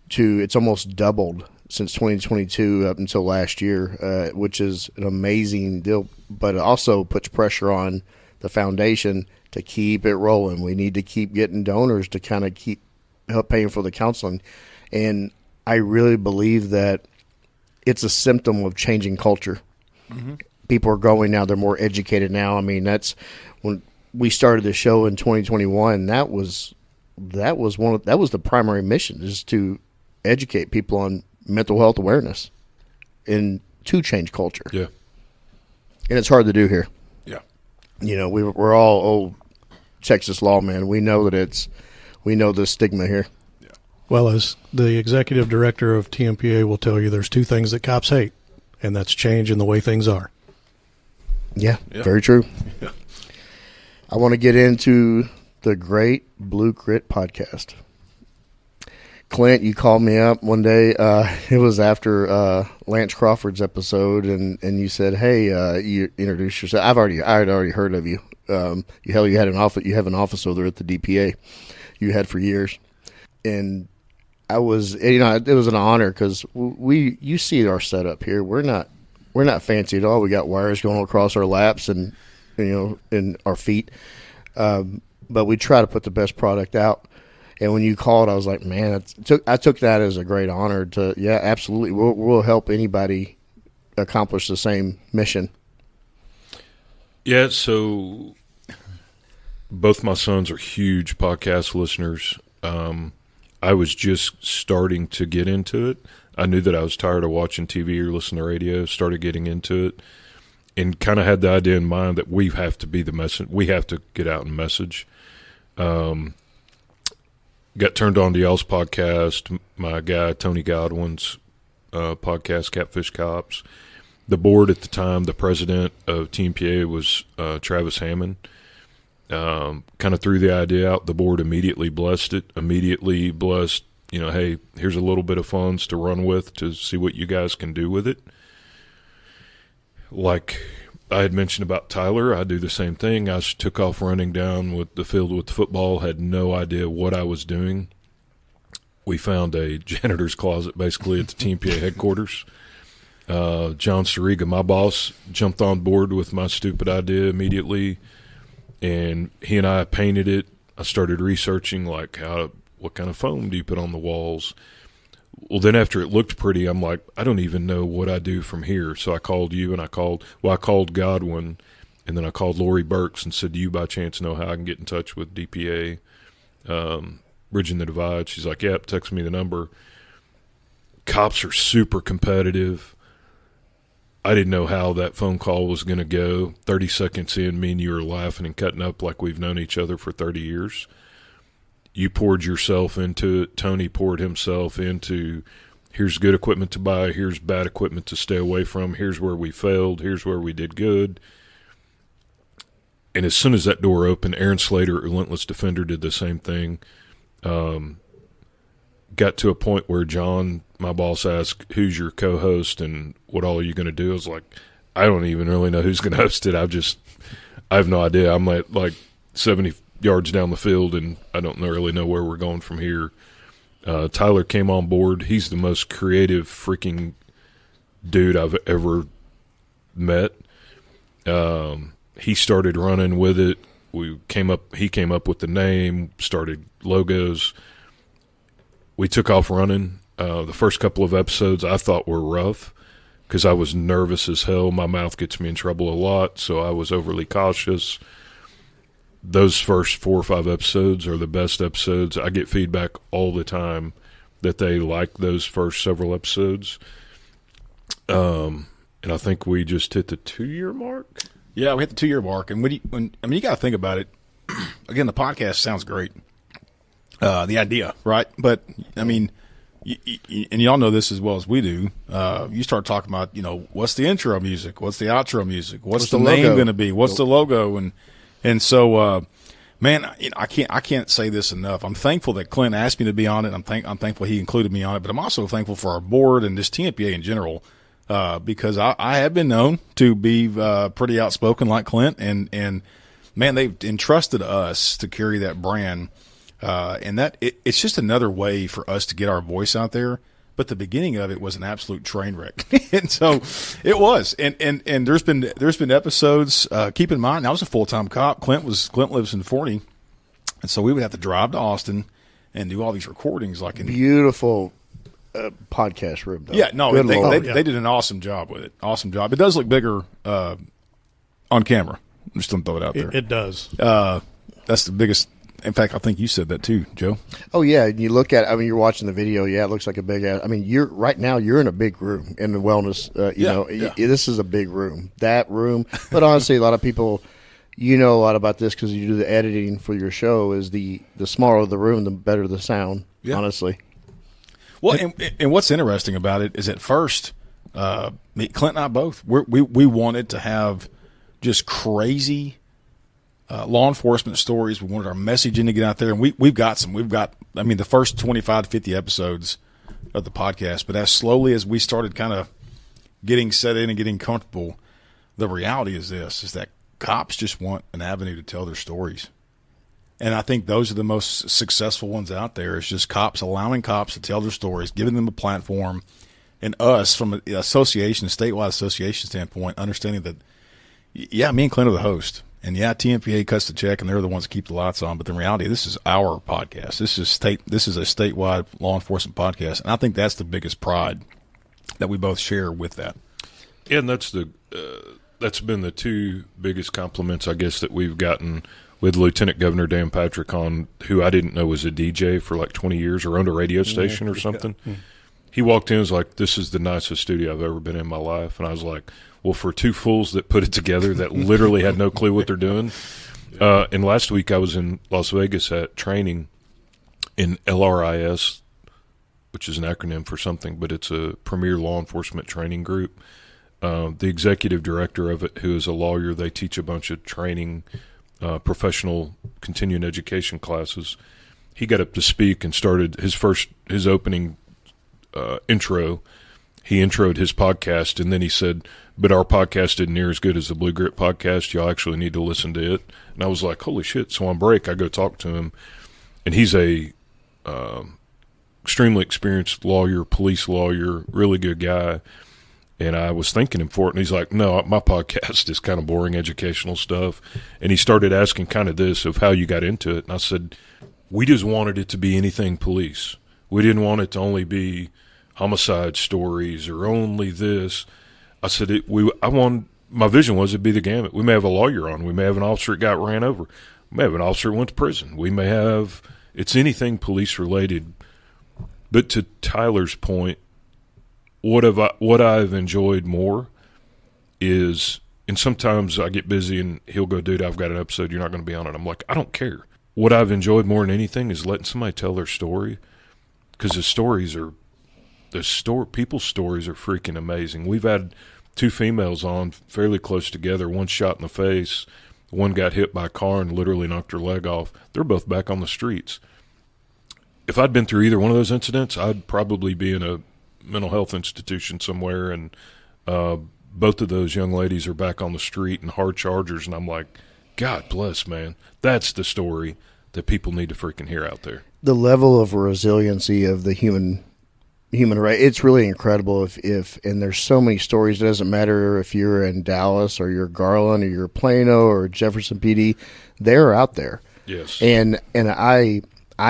to it's almost doubled since 2022 up until last year, which is an amazing deal. But it also puts pressure on the foundation to keep it rolling. We need to keep getting donors to kind of keep help paying for the counseling. And I really believe that it's a symptom of changing culture. Mm-hmm. People are growing now. They're more educated now. I mean, that's when we started the show in 2021. That was the primary mission, is to educate people on mental health awareness and to change culture. Yeah. And it's hard to do here. Yeah. You know, we're all old Texas lawmen. We know that we know the stigma here. Yeah. Well, as the executive director of TMPA will tell you, there's two things that cops hate, and that's change and the way things are. Yeah. Very true. Yeah. I want to get into the Great Blue Grit podcast. Clint, you called me up one day. It was after Lance Crawford's episode, and you said, "Hey, you introduced yourself." I had already heard of you. You had an office. You have an office over there at the DPA. You had for years, and I was, it was an honor because you see our setup here. We're not fancy at all. We got wires going across our laps and in our feet, but we try to put the best product out. And when you called, I was like, man, I took that as a great honor to, yeah, absolutely. We'll help anybody accomplish the same mission. Yeah, so both my sons are huge podcast listeners. I was just starting to get into it. I knew that I was tired of watching TV or listening to radio, started getting into it, and kind of had the idea in mind that we have to be the message. We have to get out and message. Got turned on to y'all's podcast, my guy Tony Godwin's podcast, Catfish Cops. The board at the time, the president of TMPA was Travis Hammond. Kind of threw the idea out. The board immediately blessed it, hey, here's a little bit of funds to run with to see what you guys can do with it. Like I had mentioned about Tyler, I do the same thing. I took off running down with the field with the football, had no idea what I was doing. We found a janitor's closet basically at the TMPA headquarters. John Sariga, my boss, jumped on board with my stupid idea immediately, and he and I painted it. I started researching what kind of foam do you put on the walls? Well, then after it looked pretty, I'm like, I don't even know what I do from here. So I called you, and I called Godwin, and then I called Lori Burks and said, do you by chance know how I can get in touch with DPA, Bridging the Divide? She's like, yep, text me the number. Cops are super competitive. I didn't know how that phone call was going to go. 30 seconds in, me and you were laughing and cutting up like we've known each other for 30 years. You poured yourself into it. Tony poured himself into, here's good equipment to buy, here's bad equipment to stay away from, here's where we failed, here's where we did good. And as soon as that door opened, Aaron Slater, Relentless Defender, did the same thing. Got to a point where John, my boss, asked, who's your co-host and what all are you going to do? I was like, I don't even really know who's going to host it. I have no idea. I'm like 70 yards down the field, and I don't really know where we're going from here. Tyler came on board. He's the most creative freaking dude I've ever met. He started running with it. He came up with the name, started logos. We took off running. The first couple of episodes I thought were rough because I was nervous as hell. My mouth gets me in trouble a lot, so I was overly cautious. Those first 4 or 5 episodes are the best episodes. I get feedback all the time that they like those first several episodes. And I think we just hit the 2-year mark. Yeah, we hit the 2-year mark. And you got to think about it. Again, the podcast sounds great. The idea, right? But, and y'all know this as well as we do, you start talking about, what's the intro music? What's the outro music? What's the name going to be? What's the logo? And so, man, I can't say this enough. I'm thankful that Clint asked me to be on it. I'm thankful he included me on it, but I'm also thankful for our board and just TMPA in general, because I have been known to be pretty outspoken like Clint, and man, they've entrusted us to carry that brand. And that it's just another way for us to get our voice out there. But the beginning of it was an absolute train wreck, and so it was. And there's been episodes. Keep in mind, I was a full-time cop. Clint lives in Forney, and so we would have to drive to Austin and do all these recordings. Like in Beautiful podcast room, though. Yeah, no, Good they Lord. did an awesome job with it. Awesome job. It does look bigger on camera. I'm just gonna throw it out there. It does. That's the biggest. In fact, I think you said that too, Joe. Oh yeah, and you look at. You're watching the video. Yeah, it looks like a big. You're right now. You're in a big room in the wellness. This is a big room. That room, but honestly, a lot of people, a lot about this because you do the editing for your show. Is the smaller the room, the better the sound. Yeah. Honestly. Well, and what's interesting about it is at first, Clint and I both we wanted to have just crazy. Law enforcement stories. We wanted our messaging to get out there, and we've got some. We've got, the first 25 to 50 episodes of the podcast. But as slowly as we started kind of getting set in and getting comfortable, the reality is that cops just want an avenue to tell their stories. And I think those are the most successful ones out there. It's just allowing cops to tell their stories, giving them a platform, and us from an association, statewide association standpoint, understanding that, yeah, me and Clint are the host. And yeah, TMPA cuts the check, and they're the ones that keep the lights on. But in reality, this is our podcast. This is a statewide law enforcement podcast, and I think that's the biggest pride that we both share with that. And that's been the two biggest compliments, I guess, that we've gotten with Lieutenant Governor Dan Patrick, on who I didn't know was a DJ for like 20 years or owned a radio station or something. Yeah. He walked in and was like, "This is the nicest studio I've ever been in my life," and I was like, well, for two fools that put it together that literally had no clue what they're doing. And last week I was in Las Vegas at training in LRIS, which is an acronym for something, but it's a premier law enforcement training group. The executive director of it, who is a lawyer, they teach a bunch of training, professional continuing education classes. He got up to speak and started his opening intro. He introed his podcast, and then he said, "But our podcast isn't near as good as the Blue Grit podcast. Y'all actually need to listen to it." And I was like, holy shit. So on break, I go talk to him, and he's a extremely experienced lawyer, police lawyer, really good guy. And I was thanking him for it, and he's like, "No, my podcast is kind of boring educational stuff." And he started asking kind of this of how you got into it. And I said, we just wanted it to be anything police. We didn't want it to only be homicide stories or only this. I said, my vision was it'd be the gamut. We may have a lawyer on. We may have an officer that got ran over. We may have an officer that went to prison. We may have, it's anything police related. But to Tyler's point, what I've enjoyed more is, and sometimes I get busy and he'll go, "Dude, I've got an episode. You're not going to be on it." I'm like, I don't care. What I've enjoyed more than anything is letting somebody tell their story, because people's stories are freaking amazing. We've had two females on fairly close together. One shot in the face. One got hit by a car and literally knocked her leg off. They're both back on the streets. If I'd been through either one of those incidents, I'd probably be in a mental health institution somewhere, and both of those young ladies are back on the street and hard chargers, and I'm like, God bless, man. That's the story that people need to freaking hear out there. The level of resiliency of the human race, it's really incredible. If and there's so many stories. It doesn't matter if you're in Dallas or you're Garland or you're Plano or Jefferson PD, they're out there. Yes. And I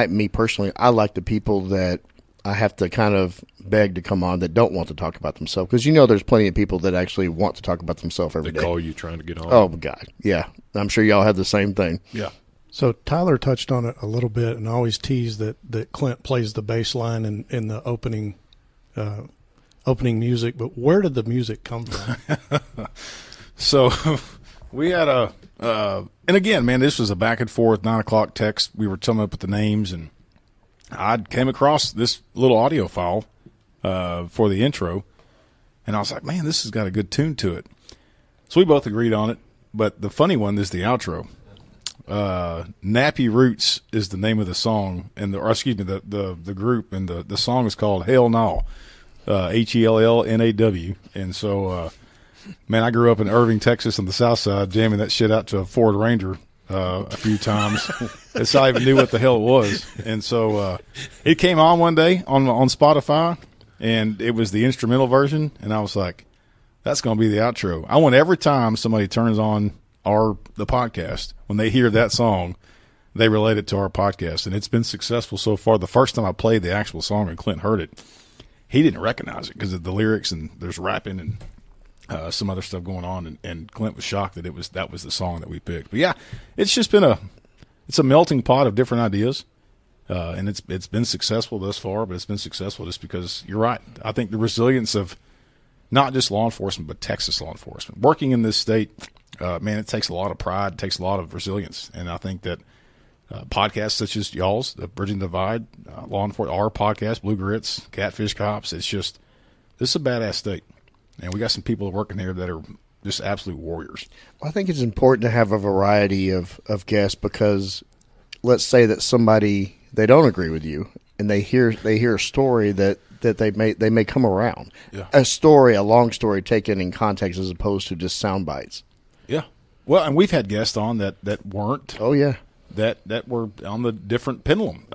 me personally, I like the people that I have to kind of beg to come on that don't want to talk about themselves, because there's plenty of people that actually want to talk about themselves every day. They call you trying to get on. Oh God, yeah. I'm sure y'all have the same thing. Yeah. So Tyler touched on it a little bit, and I always tease that Clint plays the bass line in the opening music. But where did the music come from? So we had and again, man, this was a back and forth 9 o'clock text. We were coming up with the names, and I came across this little audio file for the intro, and I was like, man, this has got a good tune to it. So we both agreed on it, but the funny one is the outro. Nappy Roots is the name of the song, and the group, and the song is called Hell No, HELLNAW. And so, man, I grew up in Irving, Texas, on the south side, jamming that shit out to a Ford Ranger a few times. That's how I even knew what the hell it was. And so it came on one day on Spotify, and it was the instrumental version, and I was like, that's going to be the outro. I want every time somebody turns on the podcast, when they hear that song, they relate it to our podcast, and it's been successful so far. The first time I played the actual song and Clint heard it, he didn't recognize it because of the lyrics, and there's rapping and some other stuff going on, and Clint was shocked that that was the song that we picked. But yeah, it's just been it's a melting pot of different ideas, and it's been successful thus far. But it's been successful just because you're right. I think the resilience of not just law enforcement, but Texas law enforcement working in this state, man, it takes a lot of pride, it takes a lot of resilience, and I think that podcasts such as y'all's, the Bridging the Divide, law enforcement, our podcast, Blue Grits, Catfish Cops, this is a badass state. And we got some people working here that are just absolute warriors. I think it's important to have a variety of guests because let's say that somebody, they don't agree with you, and they hear a story that they may come around. Yeah. A long story taken in context as opposed to just sound bites. Yeah. Well, and we've had guests on that weren't. Oh, yeah. That were on the different pendulum.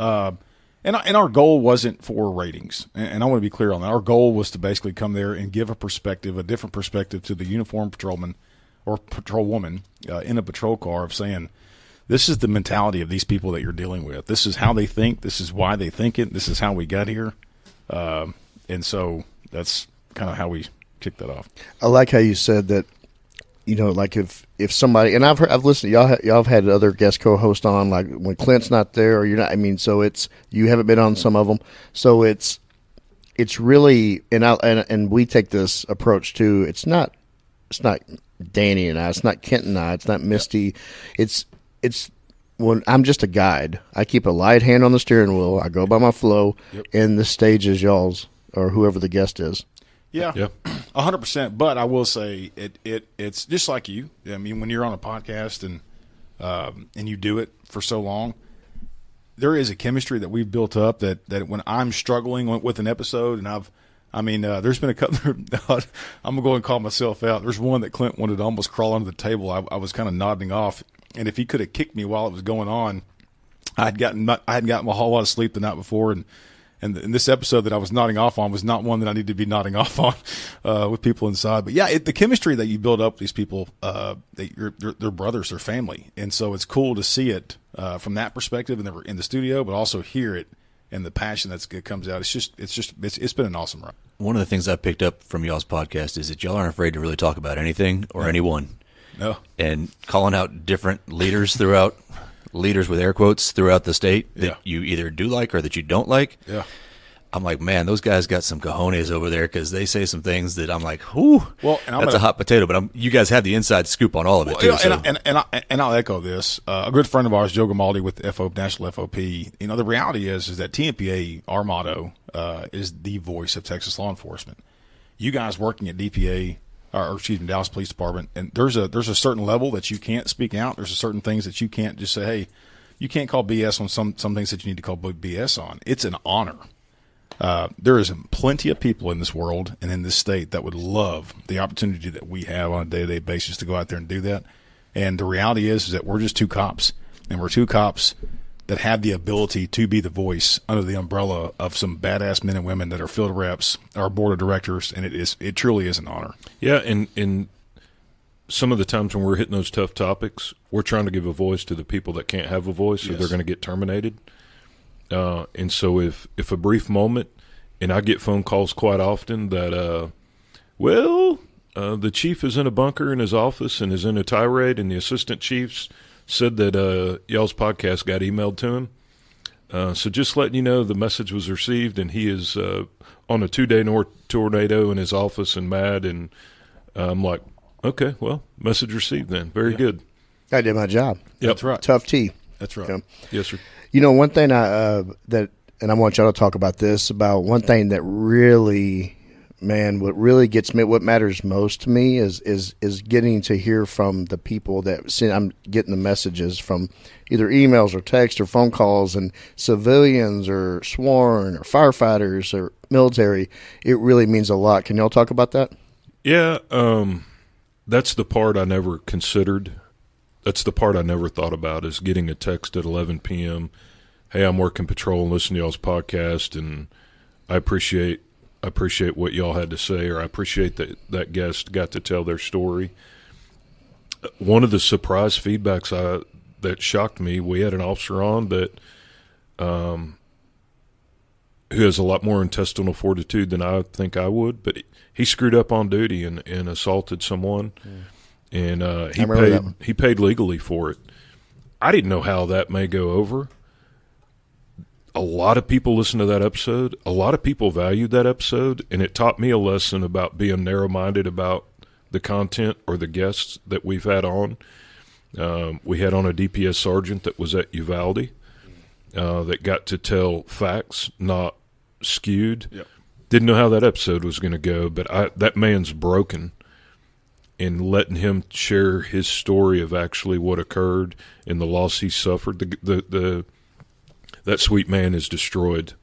And our goal wasn't for ratings, and I want to be clear on that. Our goal was to basically come there and give a different perspective to the uniformed patrolman or patrolwoman in a patrol car of saying, this is the mentality of these people that you're dealing with. This is how they think. This is why they think it. This is how we got here. And so that's kind of how we kicked that off. I like how you said that, like if somebody, and I've listened, y'all have had other guest co-hosts on, like when Clint's not there or you're not, so you haven't been on some of them. So it's really, and we take this approach too. It's not Danny and I, it's not Kent and I, it's not Misty. It's when I'm just a guide. I keep a light hand on the steering wheel. I go by my flow, and the stage is y'all's or whoever the guest is. Yeah, 100%. But I will say it's just like you. I mean, when you're on a podcast and you do it for so long, there is a chemistry that we've built up that when I'm struggling with an episode, and there's been a couple. I'm gonna go and call myself out. There's one that Clint wanted to almost crawl under the table. I was kind of nodding off, and if he could have kicked me while it was going on, I had gotten a whole lot of sleep the night before, and this episode that I was nodding off on was not one that I need to be nodding off on with people inside. But yeah, the chemistry that you build up with these people, they're brothers, they're family, and so it's cool to see it from that perspective in the studio, but also hear it and the passion that comes out. It's been an awesome ride. One of the things I picked up from y'all's podcast is that y'all aren't afraid to really talk about anything or anyone. No. And calling out different leaders with air quotes throughout the state that you either do like or that you don't like. Yeah. I'm like, man, those guys got some cojones over there because they say some things that I'm like, whoo, that's a hot potato. But you guys have the inside scoop on all of it, too. And I'll echo this. A good friend of ours, Joe Grimaldi with National FOP, the reality is that TMPA, our motto, is the voice of Texas law enforcement. You guys working at DPA, Dallas Police Department, and there's a certain level that you can't speak out. There's certain things that you can't just say, hey, you can't call BS on some things that you need to call BS on. It's an honor. There is plenty of people in this world and in this state that would love the opportunity that we have on a day-to-day basis to go out there and do that. And the reality is that we're just two cops, and we're two cops that have the ability to be the voice under the umbrella of some badass men and women that are field reps, our board of directors, and it truly is an honor. Yeah, and some of the times when we're hitting those tough topics, we're trying to give a voice to the people that can't have a voice, or they're going to get terminated. And so if a brief moment, and I get phone calls quite often that, the chief is in a bunker in his office and is in a tirade, and the assistant chiefs said that y'all's podcast got emailed to him. So just letting you know the message was received, and he is on a 2-day tornado in his office and mad. And I'm like, okay, well, message received then. Very good. I did my job. Yep. That's right. Tough T. That's right. Yeah. Yes, sir. One thing that and I want y'all to talk about this, about one thing that really, man, what really gets me, what matters most to me is getting to hear from the people that send. I'm getting the messages from either emails or text or phone calls, and civilians or sworn or firefighters or military. It really means a lot. Can y'all talk about that? Yeah, that's the part I never considered. That's the part I never thought about, is getting a text at 11 p.m. Hey, I'm working patrol and listening to y'all's podcast, and I appreciate what y'all had to say, or I appreciate that guest got to tell their story. One of the surprise feedbacks that shocked me, we had an officer on that who has a lot more intestinal fortitude than I think I would, but he screwed up on duty and assaulted someone. And he paid legally for it. I didn't know how that may go over. A lot of people listened to that episode. A lot of people valued that episode, and it taught me a lesson about being narrow-minded about the content or the guests that we've had on. We had on a DPS sergeant that was at Uvalde that got to tell facts, not skewed. Yep. Didn't know how that episode was going to go, but that man's broken. And letting him share his story of actually what occurred and the loss he suffered, that sweet man is destroyed,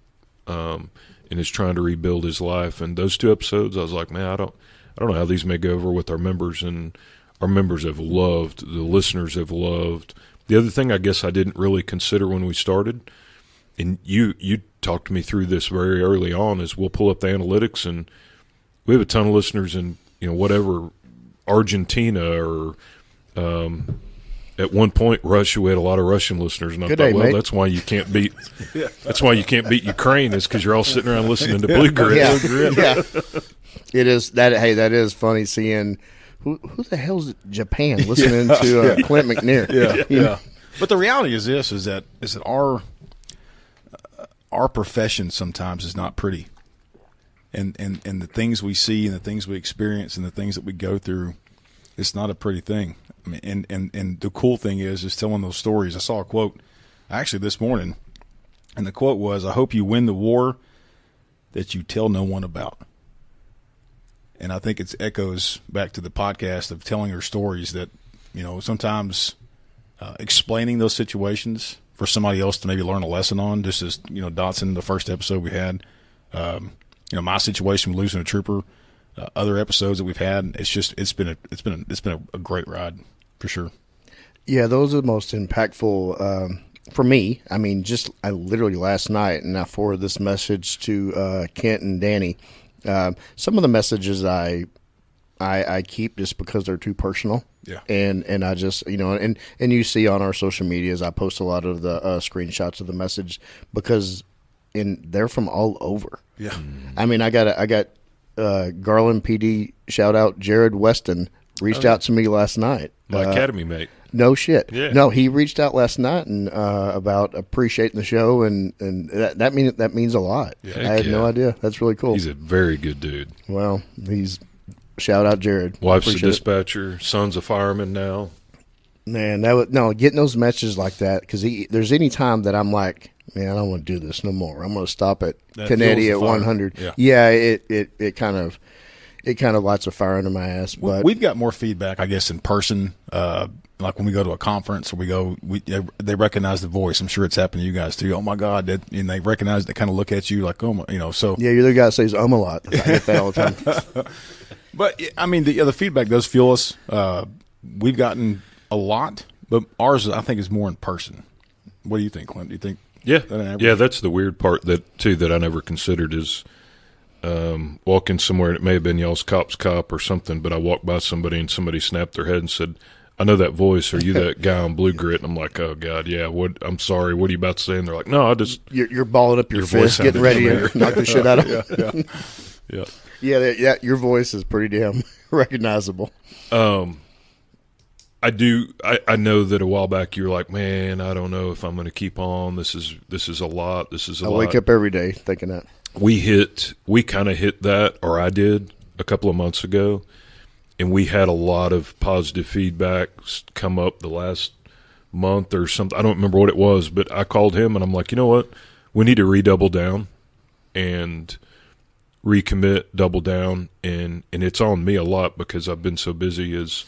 and is trying to rebuild his life. And those two episodes, I was like, man, I don't know how these may go over with our members, and our members have loved, the listeners have loved. The other thing I guess I didn't really consider when we started, and you talked me through this very early on, is we'll pull up the analytics, and we have a ton of listeners in whatever. Argentina or at one point Russia. We had a lot of Russian listeners, and I thought, well, that's why you can't beat. That's why you can't beat Ukraine, is because you're all sitting around listening to Blue Grit. Yeah. It is that. Hey, that is funny seeing who the hell's Japan listening to Clint McNear. Yeah. But the reality is this: is that our profession sometimes is not pretty. And the things we see and the things we experience and the things that we go through, it's not a pretty thing. I mean, and the cool thing is telling those stories. I saw a quote actually this morning, and the quote was, "I hope you win the war that you tell no one about." And I think it echoes back to the podcast of telling your stories, that sometimes explaining those situations for somebody else to maybe learn a lesson on. Just as Dotson, the first episode we had. My situation with losing a trooper, other episodes that we've had, it's been a great ride for sure. Yeah, those are the most impactful for me. I mean, I literally last night, and I forwarded this message to Kent and Danny. Some of the messages I keep just because they're too personal. Yeah, and I just and you see on our social medias, I post a lot of the screenshots of the message because. And they're from all over. Yeah, I mean, I got Garland PD shout out. Jared Weston reached out to me last night. My academy mate. No shit. Yeah. No, he reached out last night and about appreciating the show, and that means a lot. Yeah. I had no idea. That's really cool. He's a very good dude. Well, shout out Jared. Wife's a dispatcher. Son's a fireman now. Man, getting those messages like that, because there's any time that I'm like, man, I don't want to do this no more. I'm going to stop at Kennedy at 100. Yeah, it kind of lights a fire under my ass. But we've got more feedback, I guess, in person. Like when we go to a conference, or they recognize the voice. I'm sure it's happened to you guys too. Oh my God! And they recognize. They kind of look at you like, oh my, So yeah, you're the guy that says a lot. I get that all the time. But I mean, the feedback does fuel us. We've gotten a lot, but ours, I think, is more in person. What do you think, Clint? Do you think? Yeah, that's the weird part that I never considered is walking somewhere, and it may have been y'all's cop's cop or something, but I walked by somebody and somebody snapped their head and said, I know that voice. Are you that guy on Blue Grit? And I'm like, oh, God, yeah. I'm sorry. What are you about to say? And they're like, no, I just – You're balling up your fist, getting ready to knock the shit out of them. Yeah, your voice is pretty damn recognizable. I do. I know that a while back you were like, man, I don't know if I'm going to keep on. This is a lot. This is a lot. I wake up every day thinking that. We kind of hit that, or I did a couple of months ago, and we had a lot of positive feedback come up the last month or something. I don't remember what it was, but I called him and I'm like, you know what? we need to redouble down and recommit, double down, and it's on me a lot because I've been so busy is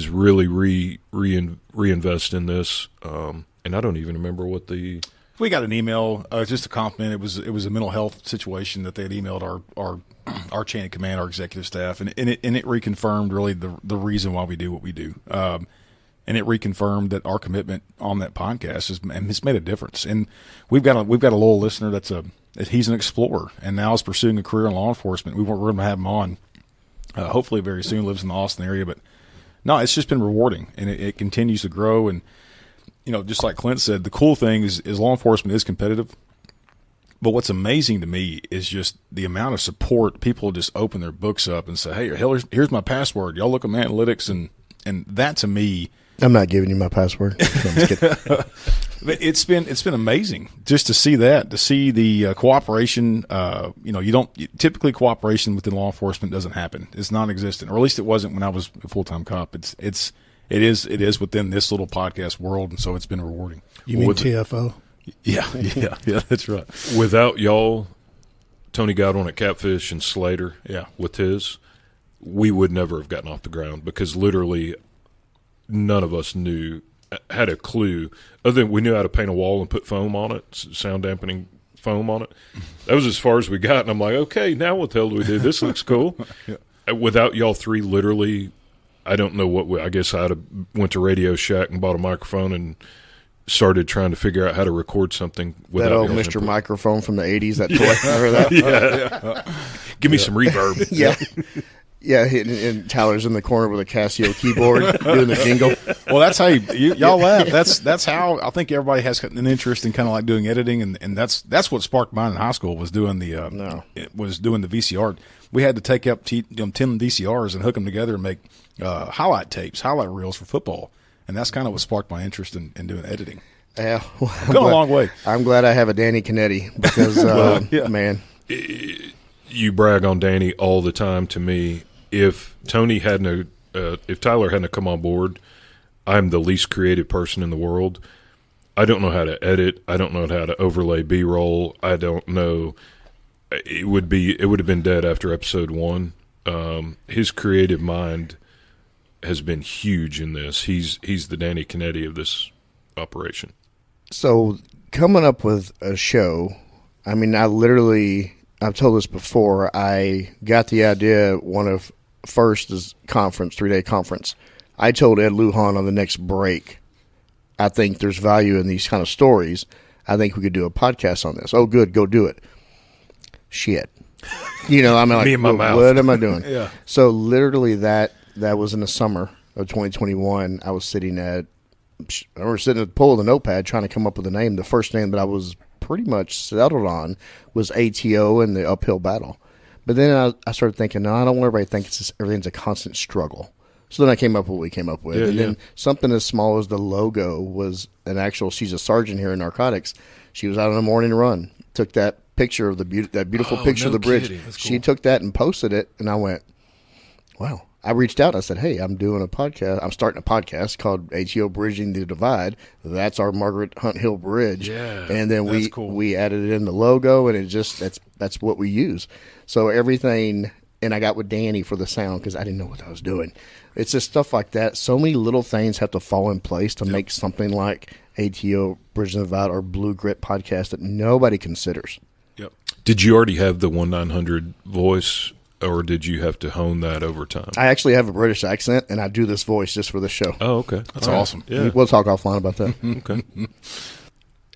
really reinvest in this. And I don't even remember what the. We got an email, just a compliment. It was a mental health situation that they had emailed our chain of command, our executive staff, and it reconfirmed really the reason why we do what we do. And it reconfirmed that our commitment on that podcast has made a difference. And we've got a loyal listener he's an explorer and now is pursuing a career in law enforcement. We're going to have him on hopefully very soon. Lives in the Austin area, but no, it's just been rewarding, and it continues to grow. And just like Clint said, the cool thing is law enforcement is competitive. But what's amazing to me is just the amount of support. People just open their books up and say, "Hey, here's my password. Y'all look at my analytics," and that to me. I'm not giving you my password. It's been amazing just to see the cooperation. Typically cooperation within law enforcement doesn't happen. It's non-existent, or at least it wasn't when I was a full-time cop. It is within this little podcast world, and so it's been rewarding. You mean TFO? Yeah, that's right. Without y'all, Tony Godwin at Catfish and Slater, with his, we would never have gotten off the ground because literally none of us had a clue other than we knew how to paint a wall and put foam on it, sound dampening foam on it. That was as far as we got. And I'm like, okay, now what the hell do we do? This looks cool. Without y'all three, literally, I don't know what I guess I'd have went to Radio Shack and bought a microphone and started trying to figure out how to record something without that old Mr. input. Microphone from the 80s, that toy. Remember that? Give me some reverb. Yeah, and Tyler's in the corner with a Casio keyboard doing the jingle. Well, that's how y'all laugh. That's how I think everybody has an interest in kind of like doing editing, and that's what sparked mine in high school was doing the VCR. We had to take up 10 VCRs and hook them together and make highlight tapes, highlight reels for football, and that's kind of what sparked my interest in doing editing. Yeah, gone a long way. I'm glad I have a Danny Canetti because, man. You brag on Danny all the time to me. If Tony if Tyler hadn't come on board, I'm the least creative person in the world. I don't know how to edit. I don't know how to overlay B-roll. I don't know. It would have been dead after episode 1. His creative mind has been huge in this. He's the Danny Canetti of this operation. So coming up with a show, I mean, I've told this before, I got the idea one of first conference, 3-day conference. I told Ed Lujan on the next break, I think there's value in these kind of stories. I think we could do a podcast on this. Oh, good, go do it. Shit. I'm like, me and my mouth. What am I doing? Yeah. So literally that was in the summer of 2021. I was sitting at the pool with a notepad trying to come up with a name. The first name that I was pretty much settled on was ATO and the uphill battle. But then I started thinking, no, I don't want everybody to think everything's a constant struggle. So then I came up with what we came up with. Then something as small as the logo was she's a sergeant here in narcotics. She was out on a morning run, took that picture of that beautiful picture of the bridge. Cool. She took that and posted it, and I went, wow. I reached out. I said, hey, I'm doing a podcast. I'm starting a podcast called ATO Bridging the Divide. That's our Margaret Hunt Hill Bridge. Yeah, and then we added it in the logo, and it just that's what we use. So everything, and I got with Danny for the sound because I didn't know what I was doing. It's just stuff like that. So many little things have to fall in place to make something like ATO Bridging the Divide or Blue Grit podcast that nobody considers. Yep. Did you already have the 1-900 voice? Or did you have to hone that over time? I actually have a British accent, and I do this voice just for the show. Oh, okay. That's awesome. Yeah. We'll talk offline about that. Okay.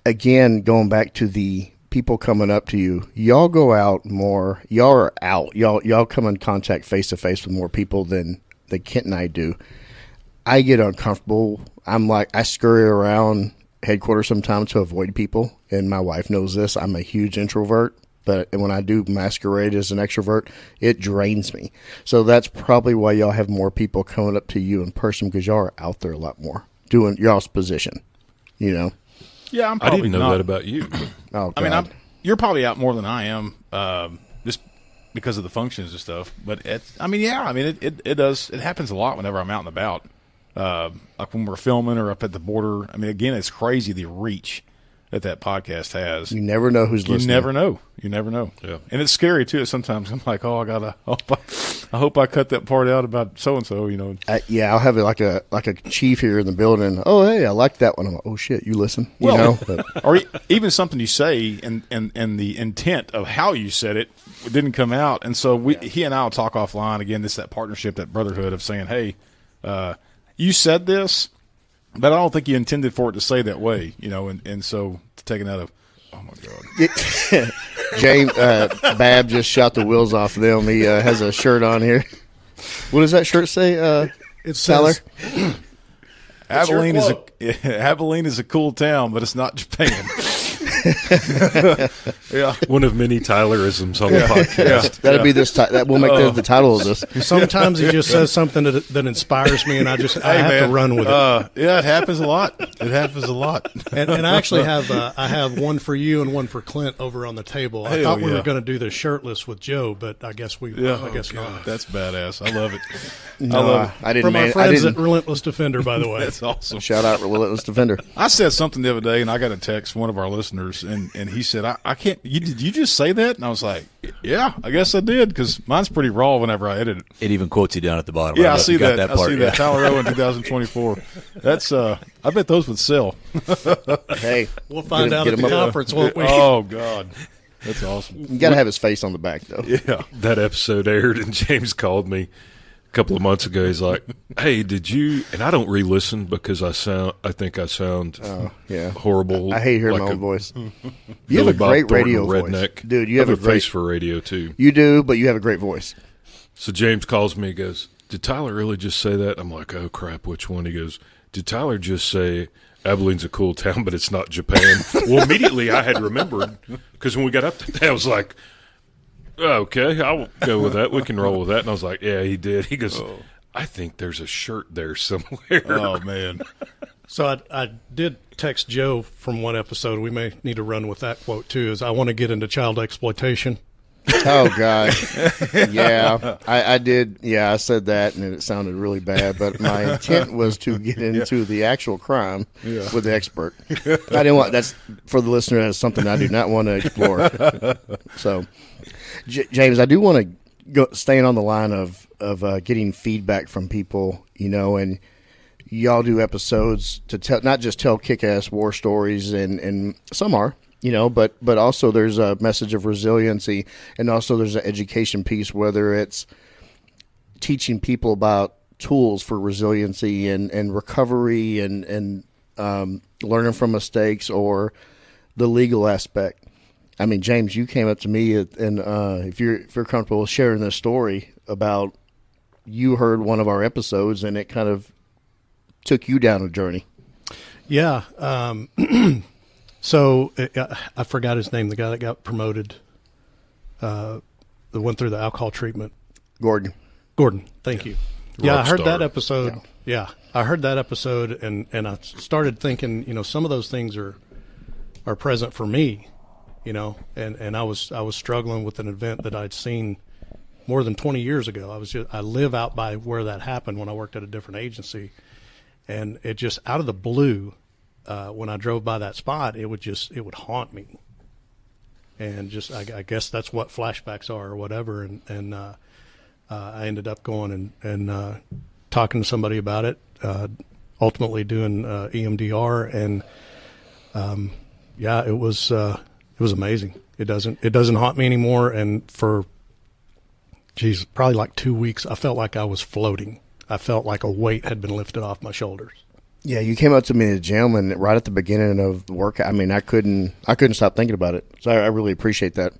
Again, going back to the people coming up to you, y'all go out more. Y'all are out. Y'all come in contact face-to-face with more people than Kent and I do. I get uncomfortable. I scurry around headquarters sometimes to avoid people, and my wife knows this. I'm a huge introvert. But when I do masquerade as an extrovert, it drains me. So that's probably why y'all have more people coming up to you in person because y'all are out there a lot more doing y'all's position, Yeah, I'm I probably didn't know not. that about you. Oh, God. I mean, you're probably out more than I am, just because of the functions and stuff. But it does. It happens a lot whenever I'm out and about. Like when we're filming or up at the border. I mean, again, it's crazy the reach that podcast has. You never know who's listening. You never know. Yeah. And it's scary too. Sometimes I'm like, oh, I hope I cut that part out about so and so. Yeah, I'll have it like a chief here in the building. Oh, hey, I like that one. I'm like, oh shit, you listen. Or even something you say and the intent of how you said it didn't come out, and so he and I will talk offline again. This that partnership, that brotherhood of saying, hey, you said this, but I don't think you intended for it to say that way. And so taking out of. Oh, my God. James Babb just shot the wheels off them. He has a shirt on here. What does that shirt say, It Tyler? says, Abilene is a cool town, but it's not Japan. Yeah. One of many Tylerisms on the podcast. That'll be this. That will make the title of this. sometimes he just says something that inspires me, and I have to run with it. Yeah, it happens a lot. And I actually have one for you and one for Clint over on the table. I thought we were going to do this shirtless with Joe, but I guess not. That's badass. I love it. I didn't. From our friends at Relentless Defender, by the way. That's awesome. Shout out Relentless Defender. I said something the other day, and I got a text from one of our listeners, and he said, I can't. Did you just say that? And I was like, yeah, I guess I did, because mine's pretty raw whenever I edit it. It even quotes you down at the bottom. Yeah, I see that. I see that. Tyler Owen 2024. That's I bet those would sell. Hey, we'll find out at the conference, won't we? Oh God, that's awesome. You got to have his face on the back though. Yeah, that episode aired, and James called me a couple of months ago. He's like, "Hey, did you?" And I don't re-listen because I think I sound horrible. I hate hearing like my own voice. You Billy have a Bob great Thornton radio redneck. voice, dude. You have have a face for radio too. You do, but you have a great voice. So James calls me. He goes, "Did Tyler really just say that?" I'm like, "Oh crap, which one?" He goes, "Did Tyler just say Abilene's a cool town, but it's not Japan?" Well, immediately I had remembered, because when we got up to that, I was like, "Okay, I'll go with that. We can roll with that." And I was like, "Yeah, he did." He goes, "I think there's a shirt there somewhere." Oh man! So I did text Joe from one episode. We may need to run with that quote too. Is I want to get into child exploitation. Oh God, yeah, I did. Yeah, I said that, and it sounded really bad. But my intent was to get into the actual crime with the expert. I didn't want. That's for the listener. That's something I do not want to explore. So, James, I do want to go staying on the line of getting feedback from people. And y'all do episodes to tell, not just tell kick-ass war stories, and some are. But also there's a message of resiliency, and also there's an education piece, whether it's teaching people about tools for resiliency and recovery and learning from mistakes, or the legal aspect. I mean, James, you came up to me, and if you're comfortable sharing this story about you heard one of our episodes, and it kind of took you down a journey. Yeah. So I forgot his name, the guy that got promoted, that went through the alcohol treatment. Gordon, thank you. Yeah, I heard star. that episode. Yeah, I heard that episode, and I started thinking, some of those things are present for me, and I was struggling with an event that I'd seen more than 20 years ago. I live out by where that happened when I worked at a different agency, and it just out of the blue. When I drove by that spot, it would haunt me, and just I guess that's what flashbacks are or whatever. And I ended up going and talking to somebody about it. Ultimately doing EMDR, and it was amazing. It doesn't haunt me anymore. And for probably like 2 weeks, I felt like I was floating. I felt like a weight had been lifted off my shoulders. Yeah, you came up to me in the gym, and right at the beginning of the workout, I mean, I couldn't stop thinking about it. So I really appreciate that.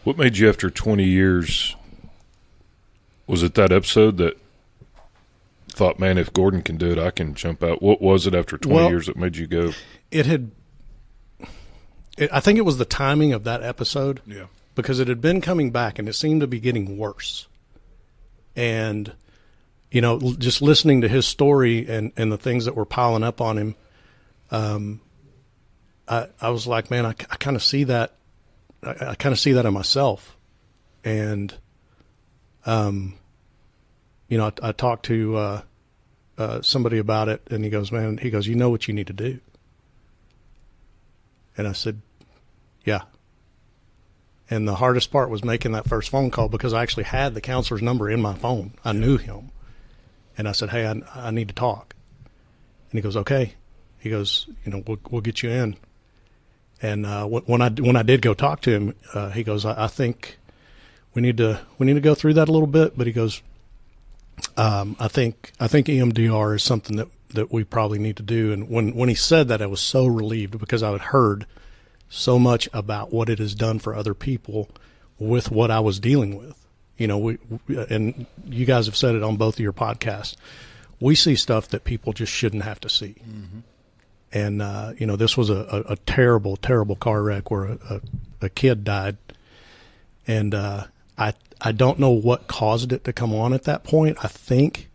What made you, after 20 years, was it that episode that thought, man, if Gordon can do it, I can jump out? What was it after 20 years that made you go? I think it was the timing of that episode. Yeah. Because it had been coming back, and it seemed to be getting worse. And just listening to his story and the things that were piling up on him, I was like, man, I kind of see that. I kind of see that in myself. And, I talked to somebody about it, and he goes, you know what you need to do. And I said, yeah. And the hardest part was making that first phone call because I actually had the counselor's number in my phone. I knew him. And I said, hey, I need to talk. And he goes, okay. He goes, we'll get you in. And when I did go talk to him, he goes, I think we need to go through that a little bit. But he goes, I think EMDR is something that we probably need to do. And when he said that, I was so relieved because I had heard so much about what it has done for other people with what I was dealing with. And you guys have said it on both of your podcasts. We see stuff that people just shouldn't have to see. Mm-hmm. And, this was a terrible, terrible car wreck where a kid died. And I don't know what caused it to come on at that point. I think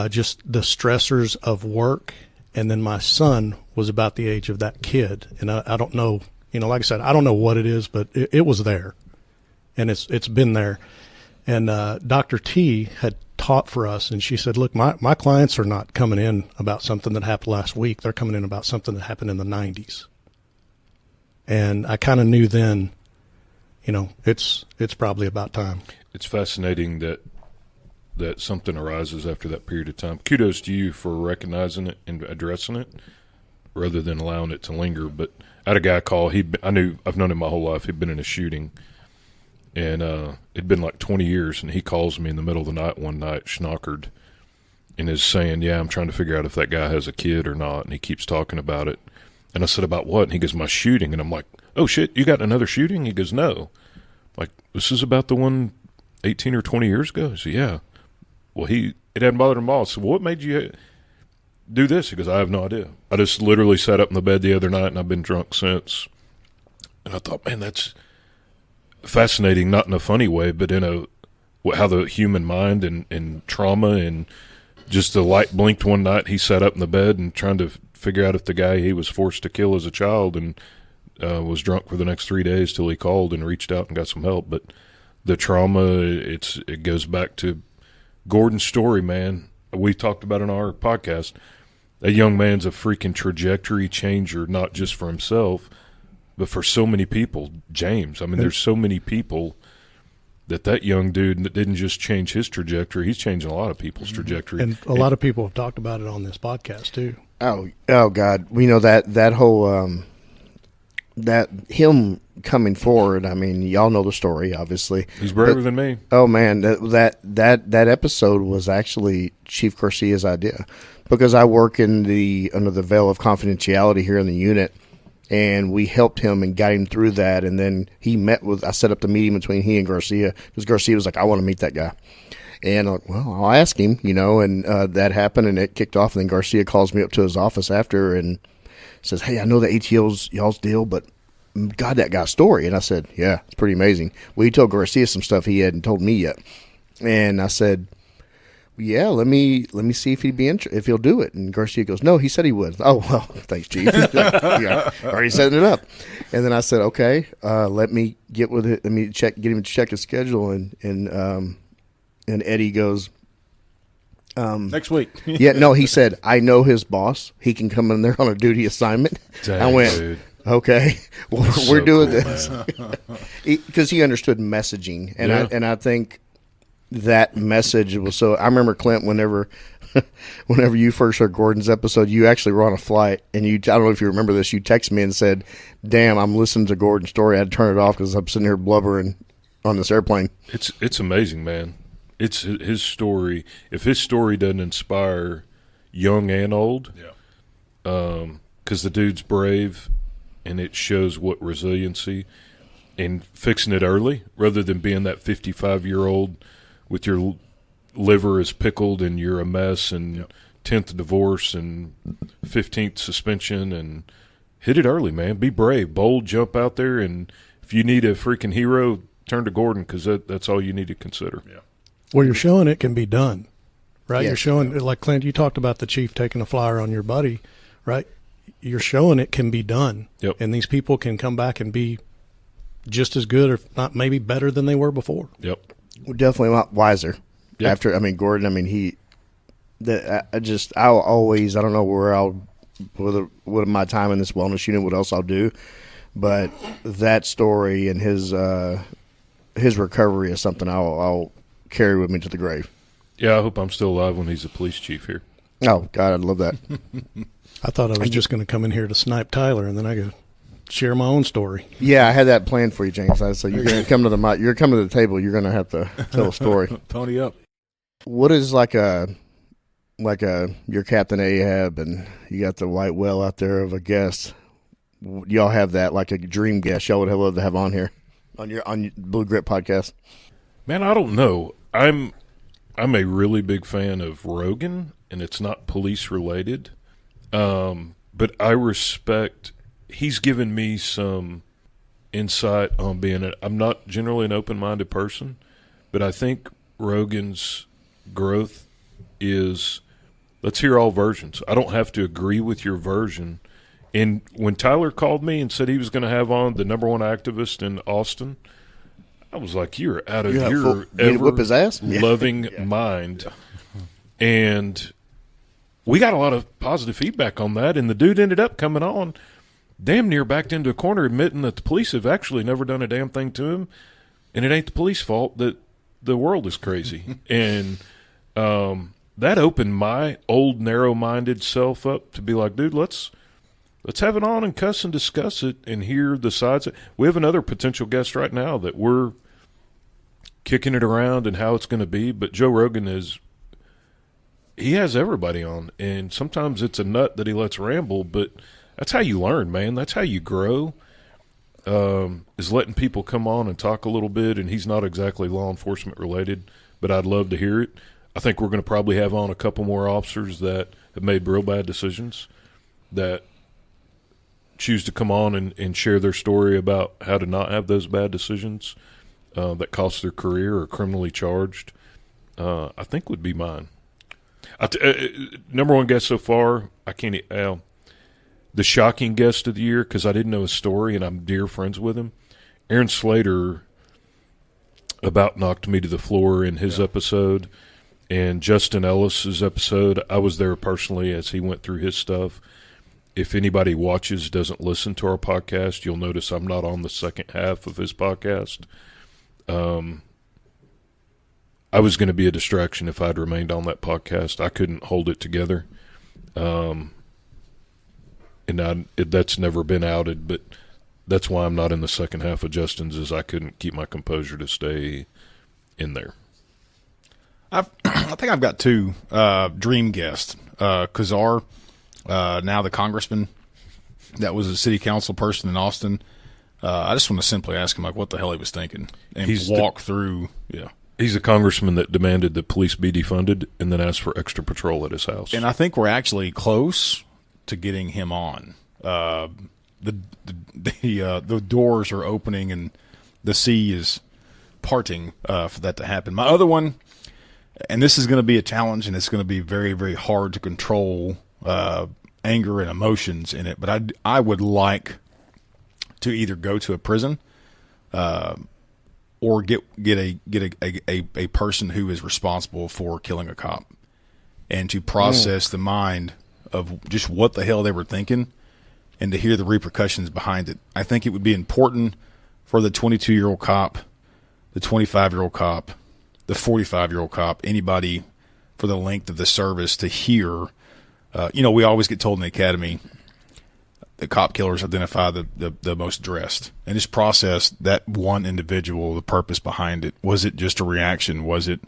just the stressors of work. And then my son was about the age of that kid. And I don't know, like I said, I don't know what it is, but it was there. And it's been there. And Dr. T had taught for us, and she said, look, my clients are not coming in about something that happened last week. They're coming in about something that happened in the 90s. And I kind of knew then, it's probably about time. It's fascinating that something arises after that period of time. Kudos to you for recognizing it and addressing it rather than allowing it to linger. But I had a guy call. I've known him my whole life. He'd been in a shooting. And it'd been like 20 years, and he calls me in the middle of the night one night, schnockered, and is saying, yeah, I'm trying to figure out if that guy has a kid or not, and he keeps talking about it. And I said, about what? And he goes, my shooting. And I'm like, oh, shit, you got another shooting? He goes, no. Like, this is about the one 18 or 20 years ago? I said, yeah. Well, it hadn't bothered him all. I said, well, what made you do this? He goes, I have no idea. I just literally sat up in the bed the other night, and I've been drunk since. And I thought, man, that's fascinating, not in a funny way, but in how the human mind and trauma, and just the light blinked one night. He sat up in the bed and trying to figure out if the guy he was forced to kill as a child, and was drunk for the next 3 days till he called and reached out and got some help. But the trauma, it goes back to Gordon's story, man. We talked about in our podcast. That young man's a freaking trajectory changer, not just for himself, but for so many people. James, I mean, there's so many people that young dude didn't just change his trajectory. He's changing a lot of people's trajectory. And a lot of people have talked about it on this podcast too. Oh God. We know that whole, that him coming forward. I mean, y'all know the story, obviously. He's braver than me. Oh man, that episode was actually Chief Garcia's idea, because I work under the veil of confidentiality here in the unit. And we helped him and got him through that. And then I set up the meeting between he and Garcia, because Garcia was like, I want to meet that guy. And I'm like, well, I'll ask him, and that happened, and it kicked off. And then Garcia calls me up to his office after and says, hey, I know the ATO's y'all's deal, but God, that guy's story. And I said, yeah, it's pretty amazing. Well, he told Garcia some stuff he hadn't told me yet. And I said, yeah, let me see if if he'll do it. And Garcia goes, no, he said he would. Oh, well, thanks, Chief. Yeah, already setting it up. And then I said, okay, let me get with it. Let me get him to check his schedule. And Eddie goes, next week. Yeah, no, he said, I know his boss. He can come in there on a duty assignment. Dang, I went, dude. Okay, well, we're doing this. Because he understood messaging. And I think that message was so. I remember, Clint, whenever you first heard Gordon's episode, you actually were on a flight, and I don't know if you remember this, you texted me and said, damn, I'm listening to Gordon's story. I had to turn it off because I'm sitting here blubbering on this airplane. It's amazing, man. It's his story. If his story doesn't inspire young and old, because the dude's brave, and it shows what resiliency and fixing it early rather than being that 55-year-old with your liver is pickled and you're a mess, and 10th divorce and 15th suspension. And hit it early, man. Be brave, bold, jump out there. And if you need a freaking hero, turn to Gordon, because that's all you need to consider. Yeah. Well, you're showing it can be done, right? Yes. You're showing, like Clint, you talked about the Chief taking a flyer on your buddy, right? You're showing it can be done. Yep. And these people can come back and be just as good, or not maybe better than they were before. Yep. We're definitely a lot wiser. Yep. After, Gordon, I don't know where I'll with my time in this wellness unit, what else I'll do. But that story and his recovery is something I'll carry with me to the grave. Yeah, I hope I'm still alive when he's a police chief here. Oh, God, I'd love that. I thought I was just going to come in here to snipe Tyler, and then I go share my own story. Yeah, I had that planned for you, James. I said, you're going to come to the mic. You're coming to the table. You're going to have to tell a story. Pony up. What is like your Captain Ahab, and you got the white whale out there of a guest? Y'all have that like a dream guest y'all would love to have on here on your Blue Grit podcast? Man, I don't know. I'm a really big fan of Rogan, and it's not police related. But I respect, he's given me some insight on I'm not generally an open-minded person, but I think Rogan's growth is, let's hear all versions. I don't have to agree with your version. And when Tyler called me and said he was going to have on the number one activist in Austin, I was like, you're out of your whip his ass? loving mind. And we got a lot of positive feedback on that, and the dude ended up coming on damn near backed into a corner admitting that the police have actually never done a damn thing to him, and it ain't the police fault that the world is crazy. And that opened my old narrow-minded self up to be like, dude, let's have it on and cuss and discuss it and hear the sides. We have another potential guest right now that we're kicking it around and how it's going to be, but Joe Rogan he has everybody on, and sometimes it's a nut that he lets ramble, but that's how you learn, man. That's how you grow, is letting people come on and talk a little bit, and he's not exactly law enforcement related, but I'd love to hear it. I think we're going to probably have on a couple more officers that have made real bad decisions that choose to come on and share their story about how to not have those bad decisions that cost their career or criminally charged, I think would be mine. Number one guest so far, I can't the shocking guest of the year, because I didn't know his story and I'm dear friends with him. Aaron Slater about knocked me to the floor in his episode, and Justin Ellis's episode. I was there personally as he went through his stuff. If anybody watches, doesn't listen to our podcast, you'll notice I'm not on the second half of his podcast. I was going to be a distraction if I'd remained on that podcast. I couldn't hold it together. That's never been outed, but that's why I'm not in the second half of Justin's, is I couldn't keep my composure to stay in there. I think I've got two dream guests. Kazar, now the congressman that was a city council person in Austin. I just want to simply ask him, like, what the hell he was thinking, and walk through. Yeah. He's a congressman that demanded that police be defunded and then asked for extra patrol at his house. And I think we're actually close to getting him on. The doors are opening and the sea is parting for that to happen. My other one, and this is going to be a challenge, and it's going to be very, very hard to control anger and emotions in it. But I would like to either go to a prison, or get a person who is responsible for killing a cop, and to process the mind of just what the hell they were thinking, and to hear the repercussions behind it. I think it would be important for the 22-year-old cop, the 25-year-old cop, the 45-year-old cop, anybody for the length of the service to hear. We always get told in the academy the cop killers identify the most dressed, and just process that one individual, the purpose behind it. Was it just a reaction? Was it,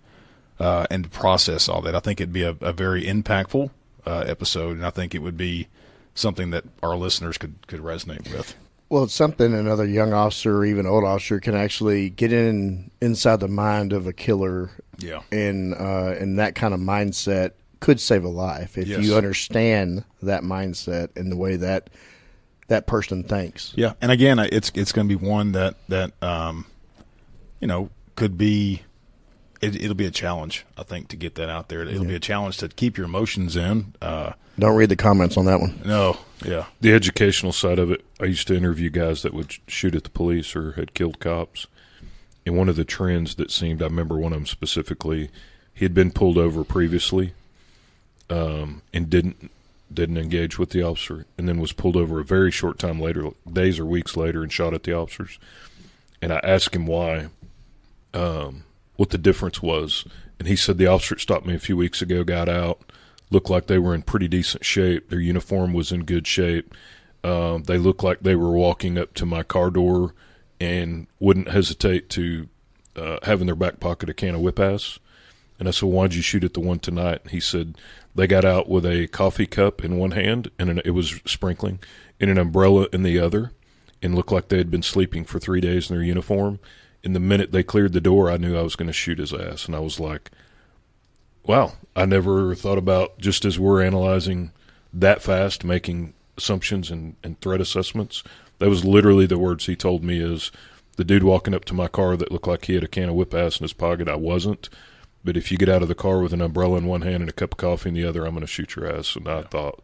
and to process all that. I think it'd be a very impactful episode, and I think it would be something that our listeners could resonate with. Well, it's something another young officer or even old officer can actually get inside the mind of a killer. Yeah. And that kind of mindset could save a life if you understand that mindset and the way that person thinks. Yeah, and again, it's going to be one that could be. It'll be a challenge, I think, to get that out there. It'll be a challenge to keep your emotions in. Don't read the comments on that one. No, yeah. The educational side of it, I used to interview guys that would shoot at the police or had killed cops. And one of the trends that seemed, I remember one of them specifically, he had been pulled over previously and didn't didn't engage with the officer, and then was pulled over a very short time later, days or weeks later, and shot at the officers. And I asked him why, what the difference was. And he said the officer that stopped me a few weeks ago got out, looked like they were in pretty decent shape. Their uniform was in good shape. They looked like they were walking up to my car door and wouldn't hesitate to have in their back pocket a can of whip ass. And I said, why'd you shoot at the one tonight? He said they got out with a coffee cup in one hand, and it was sprinkling, and an umbrella in the other, and looked like they had been sleeping for 3 days in their uniform. And the minute they cleared the door, I knew I was going to shoot his ass. And I was like, wow, I never thought about, just as we're analyzing that fast, making assumptions and threat assessments. That was literally the words he told me is, the dude walking up to my car that looked like he had a can of whip ass in his pocket, I wasn't. But if you get out of the car with an umbrella in one hand and a cup of coffee in the other, I'm going to shoot your ass. And I thought,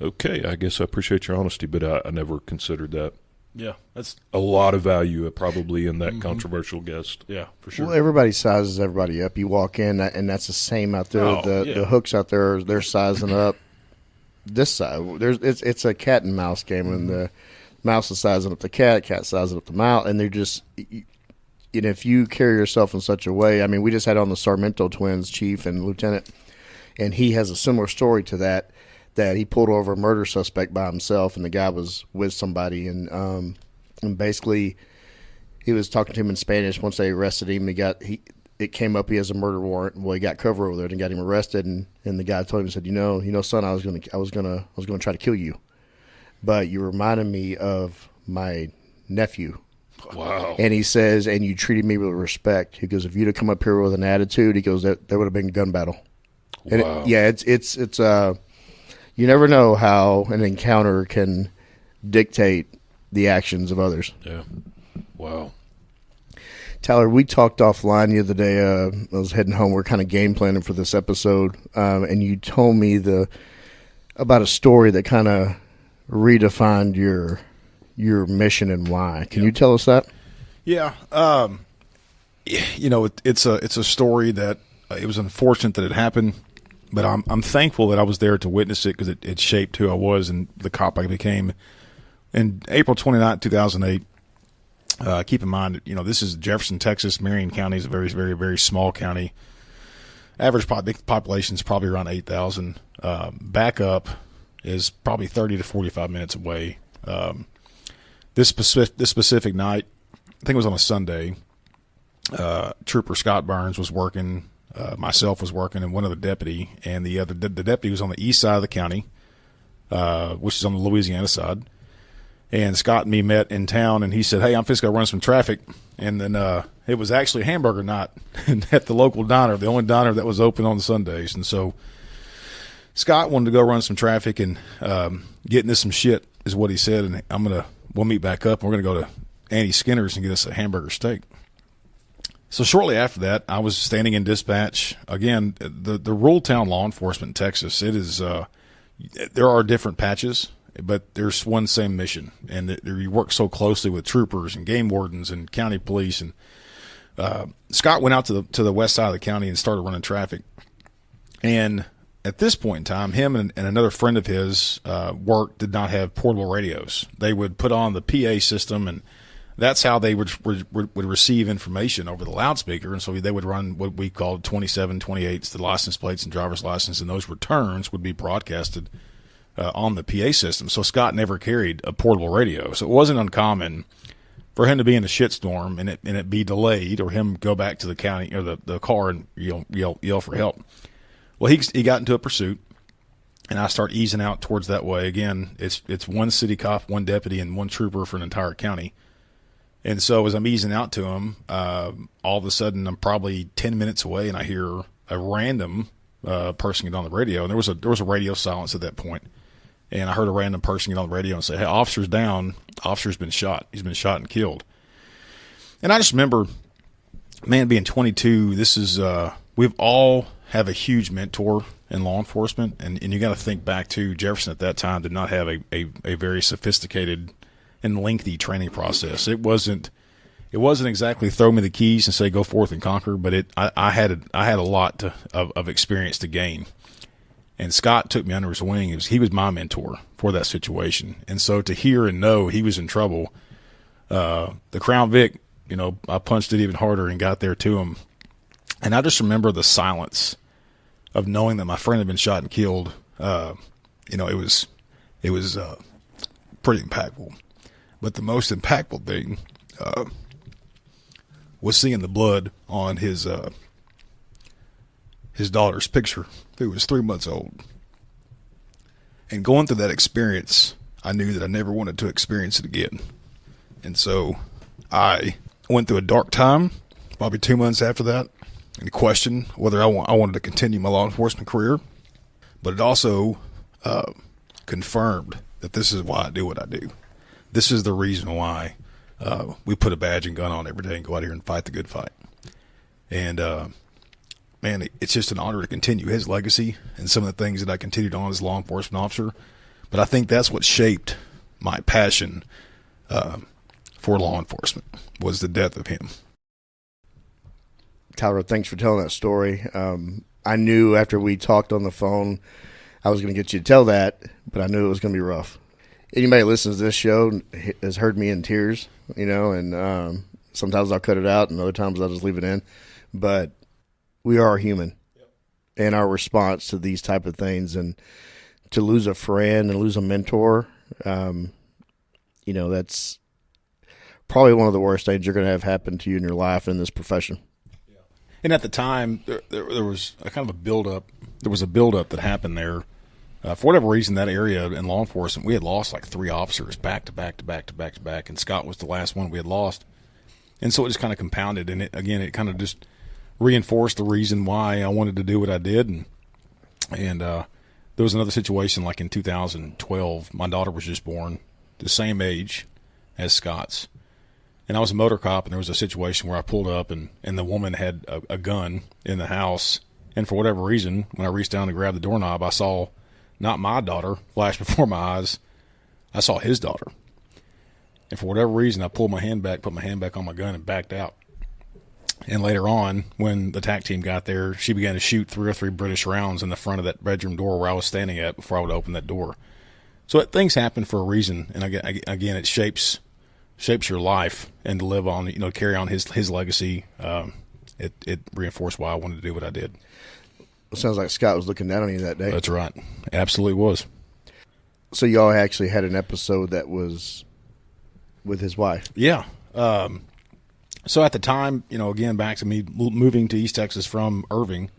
okay, I guess I appreciate your honesty, but I never considered that. Yeah, that's a lot of value probably in that controversial guest. Yeah, for sure. Well, everybody sizes everybody up. You walk in, and that's the same out there. The hooks out there, they're sizing up this side. It's a cat and mouse game, and the mouse is sizing up the cat sizing up the mouse, and they're just, if you carry yourself in such a way, I mean, we just had on the Sarmiento twins, chief and lieutenant, and he has a similar story to that he pulled over a murder suspect by himself, and the guy was with somebody, and basically he was talking to him in Spanish. Once they arrested him, it came up he has a murder warrant. Well, he got cover over there and got him arrested, and the guy told him, said, you know, son, I was gonna try to kill you, but you reminded me of my nephew. Wow. And he says, and you treated me with respect. He goes, if you'd have come up here with an attitude, he goes, there would have been a gun battle. And wow. It's you never know how an encounter can dictate the actions of others. Yeah. Wow. Tyler, we talked offline the other day. I was heading home. We're kind of game planning for this episode, and you told me about a story that kind of redefined your mission and why. Can you tell us that? Yeah. It's a story that it was unfortunate that it happened, but I'm thankful that I was there to witness it because it shaped who I was and the cop I became. In April 29, 2008, keep in mind, this is Jefferson, Texas. Marion County is a very, very, very small county. Average population is probably around 8,000. Backup is probably 30 to 45 minutes away. This specific night, I think it was on a Sunday, Trooper Scott Burns was working, myself was working, and one other deputy, and the deputy was on the east side of the county, which is on the Louisiana side. And Scott and me met in town, and he said, hey, I'm just going to run some traffic. And then it was actually hamburger night at the local diner, the only diner that was open on Sundays. And so Scott wanted to go run some traffic and get into some shit is what he said, and we'll meet back up, and we're going to go to Annie Skinner's and get us a hamburger steak. So shortly after that, I was standing in dispatch. Again, the rural town law enforcement in Texas, it is there are different patches, but there's one same mission, and you work so closely with troopers and game wardens and county police. And Scott went out to the west side of the county and started running traffic. And at this point in time, him and another friend of his did not have portable radios. They would put on the PA system, and that's how they would receive information over the loudspeaker. And so they would run what we called 2728s, the license plates and driver's license, and those returns would be broadcasted on the PA system. So Scott never carried a portable radio. So it wasn't uncommon for him to be in a shitstorm and it be delayed, or him go back to the county or the car and yell for help. Well, he got into a pursuit, and I start easing out towards that way. Again, it's one city cop, one deputy, and one trooper for an entire county. And so as I'm easing out to him, all of a sudden I'm probably 10 minutes away, and I hear a random person get on the radio. And there was a radio silence at that point. And I heard a random person get on the radio and say, hey, officer's down. Officer's been shot. He's been shot and killed. And I just remember, man, being 22, this is we've all have a huge mentor in law enforcement. And you got to think back to Jefferson at that time did not have a very sophisticated and lengthy training process. It wasn't exactly throw me the keys and say go forth and conquer, but I had a lot of experience to gain. And Scott took me under his wing. He was my mentor for that situation. And so to hear and know he was in trouble, the Crown Vic, I punched it even harder and got there to him. And I just remember the silence of knowing that my friend had been shot and killed. It was pretty impactful. But the most impactful thing was seeing the blood on his daughter's picture, who was 3 months old. And going through that experience, I knew that I never wanted to experience it again. And so I went through a dark time, probably 2 months after that, and questioned whether I wanted to continue my law enforcement career. But it also confirmed that this is why I do what I do. This is the reason why we put a badge and gun on every day and go out here and fight the good fight. And, man, it's just an honor to continue his legacy and some of the things that I continued on as a law enforcement officer. But I think that's what shaped my passion for law enforcement, was the death of him. Tyler, thanks for telling that story. I knew after we talked on the phone I was going to get you to tell that, but I knew it was going to be rough. Anybody that listens to this show has heard me in tears, and sometimes I'll cut it out and other times I'll just leave it in. But we are human, and our response to these type of things, and to lose a friend and lose a mentor, that's probably one of the worst things you're going to have happen to you in your life in this profession. And at the time, there was a kind of a buildup. There was a buildup that happened there. For whatever reason, that area in law enforcement, we had lost like 3 officers back to back, and Scott was the last one we had lost. And so it just kind of compounded, and it kind of just reinforced the reason why I wanted to do what I did. And there was another situation like in 2012. My daughter was just born, the same age as Scott's. And I was a motor cop, and there was a situation where I pulled up, and the woman had a gun in the house. And for whatever reason, when I reached down to grab the doorknob, I saw not my daughter flash before my eyes. I saw his daughter. And for whatever reason, I pulled my hand back, put my hand back on my gun, and backed out. And later on, when the TAC team got there, she began to shoot 3 or 4 British rounds in the front of that bedroom door where I was standing at before I would open that door. So things happen for a reason, and again, it shapes your life, and to live on, carry on his legacy. It reinforced why I wanted to do what I did. It sounds like Scott was looking down on you that day. That's right. Absolutely was. So y'all actually had an episode that was with his wife. Yeah. So at the time, again, back to me moving to East Texas from Irving,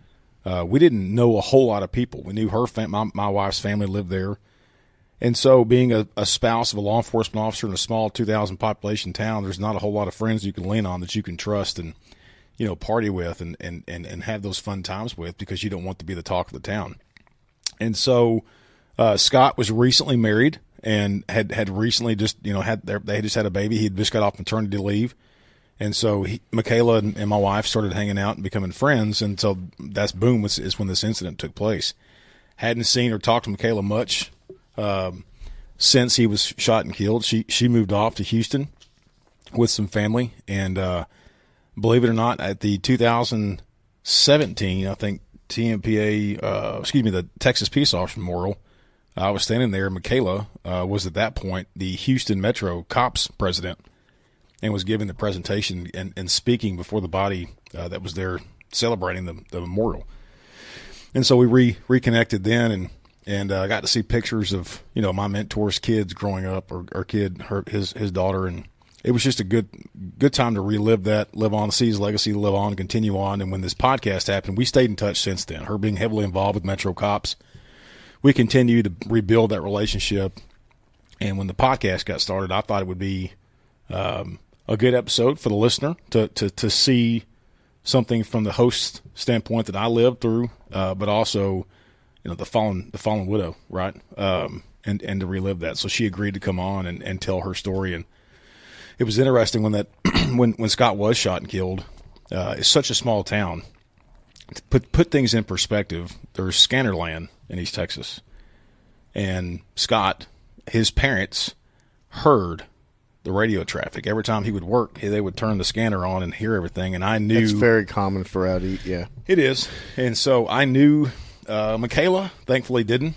we didn't know a whole lot of people. We knew her my wife's family lived there. And so being a spouse of a law enforcement officer in a small 2,000 population town, there's not a whole lot of friends you can lean on that you can trust and, party with and have those fun times with, because you don't want to be the talk of the town. And so Scott was recently married and had recently just, they just had a baby. He had just got off maternity leave. And so Michaela and my wife started hanging out and becoming friends. And so that's boom, is when this incident took place. Hadn't seen or talked to Michaela much since he was shot and killed. She moved off to Houston with some family, and believe it or not, at the 2017, I think TMPA, the Texas Peace Officer Memorial, I was standing there. Michaela was at that point the Houston Metro Cops president, and was giving the presentation and speaking before the body that was there celebrating the memorial. And so we reconnected then, and I got to see pictures of, my mentor's kids growing up, or his daughter, and it was just a good time to relive that, live on, see his legacy, live on, continue on. And when this podcast happened, we stayed in touch since then. Her being heavily involved with Metro Cops, we continued to rebuild that relationship. And when the podcast got started, I thought it would be a good episode for the listener to see something from the host standpoint that I lived through, but also, the fallen widow, right? And to relive that. So she agreed to come on and tell her story. And it was interesting when Scott was shot and killed. It's such a small town. To put things in perspective, there's Scannerland in East Texas, and Scott, his parents, heard the radio traffic every time he would work. They would turn the scanner on and hear everything, and I knew it's very common for out east. Yeah, it is. And so I knew Michaela, thankfully, didn't.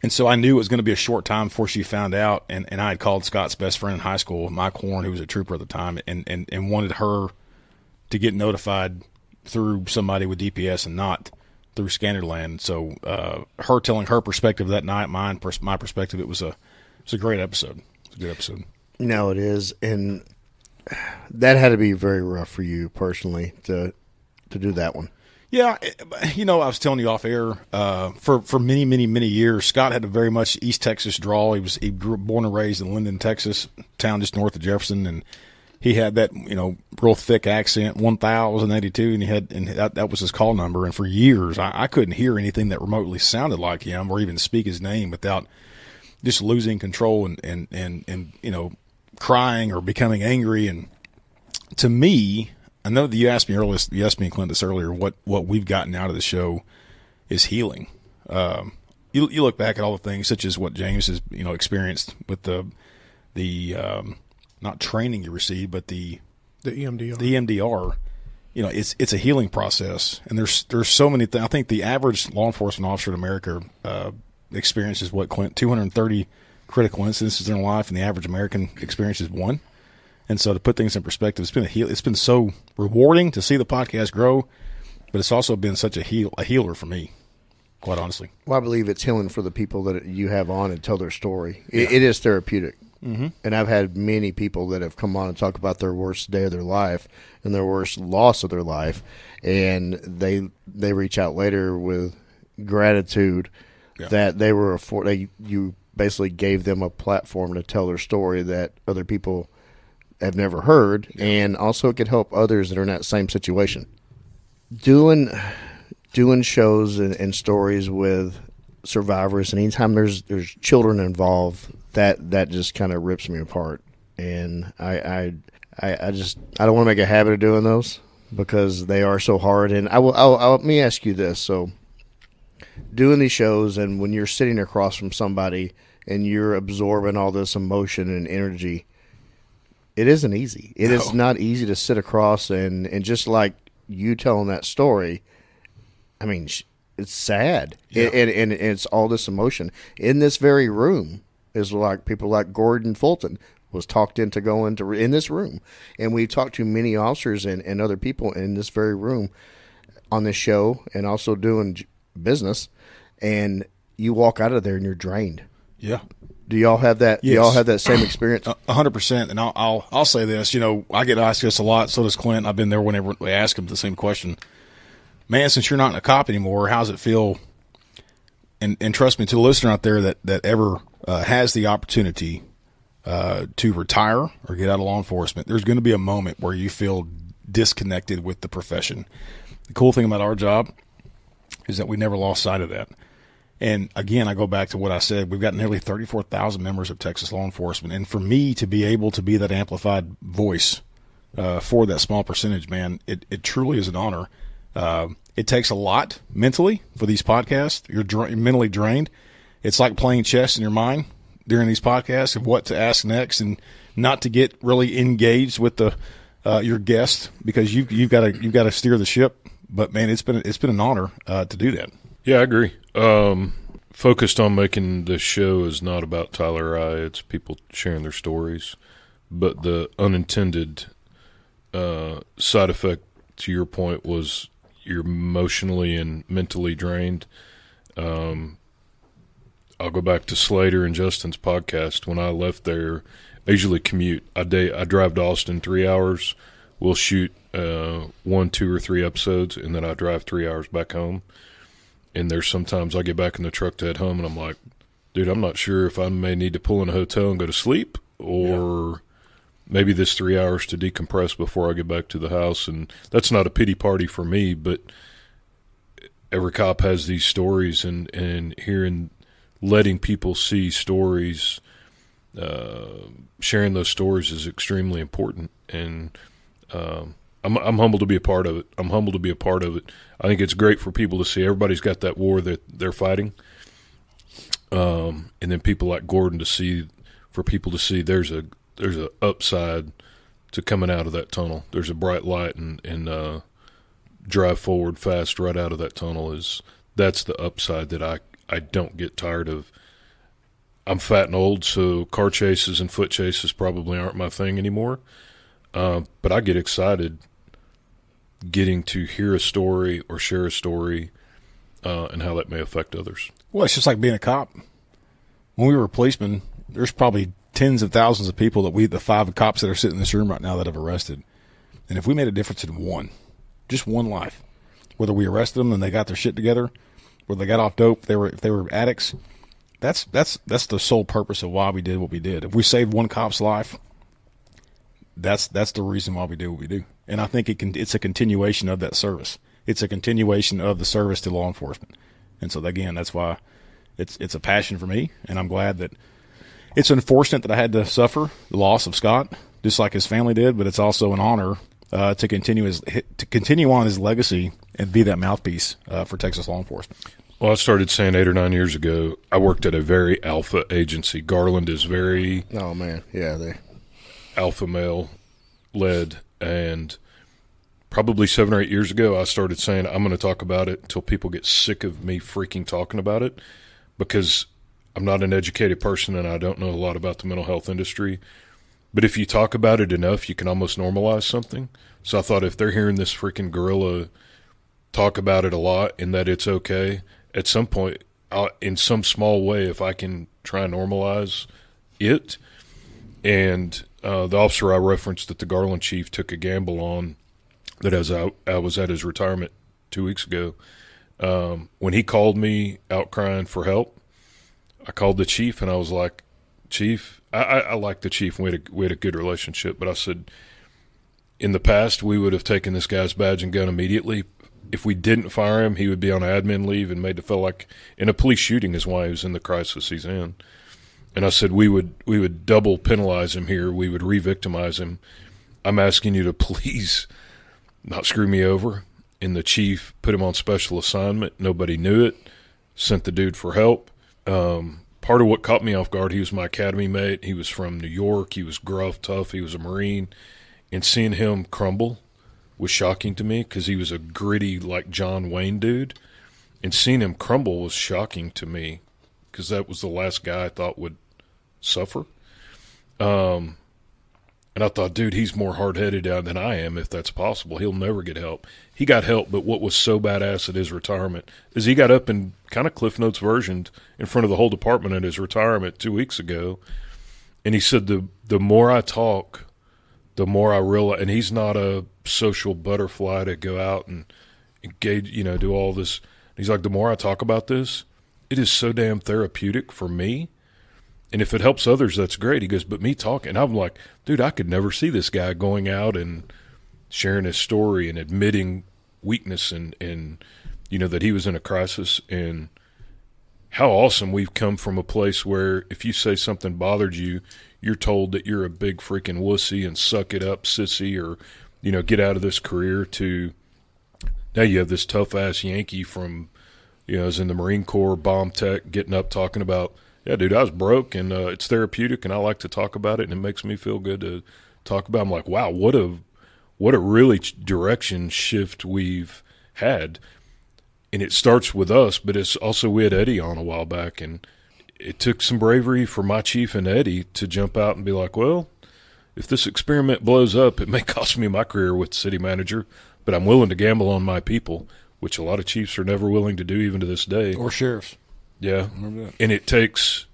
And so I knew it was going to be a short time before she found out. And I had called Scott's best friend in high school, Mike Horn, who was a trooper at the time, and wanted her to get notified through somebody with DPS and not through Scannerland. So her telling her perspective that night, my perspective, it was a great episode. It's a good episode. No, it is. And that had to be very rough for you personally to do that one. Yeah, I was telling you off air, for many, many, many years, Scott had a very much East Texas drawl. He grew born and raised in Linden, Texas, town just north of Jefferson, and he had that, real thick accent, 1082, and that was his call number. And for years, I couldn't hear anything that remotely sounded like him or even speak his name without just losing control and crying or becoming angry. And to me, I know that you asked me and Clint this earlier, what we've gotten out of the show is healing. You look back at all the things such as what James has, experienced with the not training you received, but the EMDR. The EMDR, it's a healing process. And there's so many things. I think the average law enforcement officer in America experiences what, Clint, 230 critical incidences in their life, and the average American experiences 1. And so to put things in perspective, it's been so rewarding to see the podcast grow, but it's also been such a healer for me, quite honestly. Well, I believe it's healing for the people that you have on and tell their story. It is therapeutic. Mm-hmm. And I've had many people that have come on and talk about their worst day of their life and their worst loss of their life, and they reach out later with gratitude that they were you basically gave them a platform to tell their story that other people have never heard, and also it could help others that are in that same situation. Doing shows and stories with survivors, and anytime there's children involved, that just kind of rips me apart. And I don't want to make a habit of doing those because they are so hard. And let me ask you this: so, doing these shows, and when you're sitting across from somebody and you're absorbing all this emotion and energy, it isn't easy. It is not easy to sit across and just like you telling that story. I mean, it's sad, and it's all this emotion in this very room. Is like people like Gordon Fulton was talked into going to in this room, and we talked to many officers and other people in this very room on this show, and also doing business. And you walk out of there and you're drained. Yeah. Do y'all have that? Yes. Do y'all have that same experience? 100%. And I'll say this. I get asked this a lot. So does Clint. I've been there whenever they ask him the same question. Man, since you're not in a cop anymore, how's it feel? And trust me, to the listener out there that ever has the opportunity to retire or get out of law enforcement, there's going to be a moment where you feel disconnected with the profession. The cool thing about our job is that we never lost sight of that. And again, I go back to what I said. We've got nearly 34,000 members of Texas law enforcement. And for me to be able to be that amplified voice for that small percentage, man, it truly is an honor. It takes a lot mentally for these podcasts. You're mentally drained. It's like playing chess in your mind during these podcasts of what to ask next, and not to get really engaged with your guest because you've got to steer the ship. But man, it's been an honor to do that. Yeah, I agree. Focused on making the show is not about Tyler or I. It's people sharing their stories. But the unintended side effect, to your point, was you're emotionally and mentally drained. I'll go back to Slater and Justin's podcast. When I left there, I usually commute. I drive to Austin 3 hours. We'll shoot 1, 2, or 3 episodes, and then I drive 3 hours back home. And there's sometimes I get back in the truck to head home, and I'm like, dude, I'm not sure if I may need to pull in a hotel and go to sleep, or maybe this 3 hours to decompress before I get back to the house. And that's not a pity party for me, but every cop has these stories, and letting people see stories, sharing those stories is extremely important. And I'm humbled to be a part of it. I think it's great for people to see. Everybody's got that war that they're fighting. And then people like Gordon for people to see there's a upside to coming out of that tunnel. There's a bright light, and drive forward fast right out of that tunnel that's the upside that I don't get tired of. I'm fat and old, so car chases and foot chases probably aren't my thing anymore. But I get excited getting to hear a story or share a story and how that may affect others. Well, it's just like being a cop. When we were policemen, there's probably tens of thousands of people that the 5 cops that are sitting in this room right now that have arrested. And if we made a difference in one, just one life, whether we arrested them and they got their shit together, whether they got off dope, if they were addicts, that's the sole purpose of why we did what we did. If we saved one cop's life, that's the reason why we do what we do. And I think it's a continuation of that service. It's a continuation of the service to law enforcement. And so again, that's why it's a passion for me, and I'm glad that it's unfortunate that I had to suffer the loss of Scott, just like his family did, but it's also an honor to continue on his legacy and be that mouthpiece for Texas law enforcement. Well, I started saying 8 or 9 years ago, I worked at a very alpha agency. Garland is very alpha male led, and probably 7 or 8 years ago, I started saying I'm going to talk about it until people get sick of me freaking talking about it, because I'm not an educated person and I don't know a lot about the mental health industry. But if you talk about it enough, you can almost normalize something. So I thought if they're hearing this freaking gorilla talk about it a lot and that it's okay, at some point, in some small way, if I can try and normalize it. And the officer I referenced that the Garland chief took a gamble on, that as I was at his retirement 2 weeks ago, when he called me out crying for help, I called the chief and I was like, Chief, I like the chief. We had a good relationship, but I said, in the past, we would have taken this guy's badge and gun immediately. If we didn't fire him, he would be on admin leave and made it feel like in a police shooting is why he was in the crisis he's in. And I said, we would double penalize him here. We would re-victimize him. I'm asking you to please not screw me over. And the chief put him on special assignment. Nobody knew it. Sent the dude for help. Part of what caught me off guard, he was my academy mate. He was from New York. He was gruff, tough. He was a Marine. And seeing him crumble was shocking to me because he was a gritty, like John Wayne dude. And seeing him crumble was shocking to me because that was the last guy I thought would suffer. And I thought, dude, he's more hard-headed than I am, if that's possible. He'll never get help. He got help, but what was so badass at his retirement is he got up and kind of Cliff Notes versioned in front of the whole department at his retirement 2 weeks ago. And he said, the more I talk, the more I realize, and he's not a social butterfly to go out and engage, do all this. He's like, the more I talk about this, it is so damn therapeutic for me. And if it helps others, that's great. He goes, but me talking, and I'm like, dude, I could never see this guy going out and sharing his story and admitting weakness and that he was in a crisis. And how awesome we've come from a place where if you say something bothered you, you're told that you're a big freaking wussy and suck it up, sissy, or, get out of this career, to now you have this tough-ass Yankee from, is in the Marine Corps, bomb tech, getting up talking about, yeah, dude, I was broke, and it's therapeutic, and I like to talk about it, and it makes me feel good to talk about it. I'm like, wow, what a really direction shift we've had. And it starts with us, but it's also, we had Eddie on a while back, and it took some bravery for my chief and Eddie to jump out and be like, well, if this experiment blows up, it may cost me my career with city manager, but I'm willing to gamble on my people, which a lot of chiefs are never willing to do even to this day. Or sheriffs. Yeah, and it takes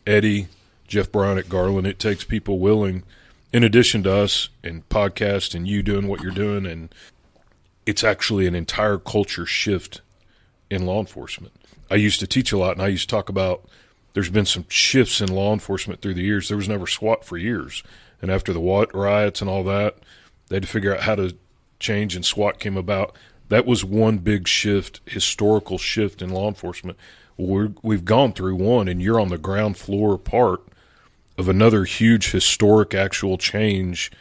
Eddie, Jeff Brown at Garland, it takes people willing, in addition to us and podcast and you doing what you're doing, and it's actually an entire culture shift in law enforcement. I used to teach a lot, and I used to talk about there's been some shifts in law enforcement through the years. There was never SWAT for years, and after the riots and all that, they had to figure out how to change, and SWAT came about. That was one big shift, historical shift in law enforcement. We've gone through one, and you're on the ground floor part of another huge historic actual change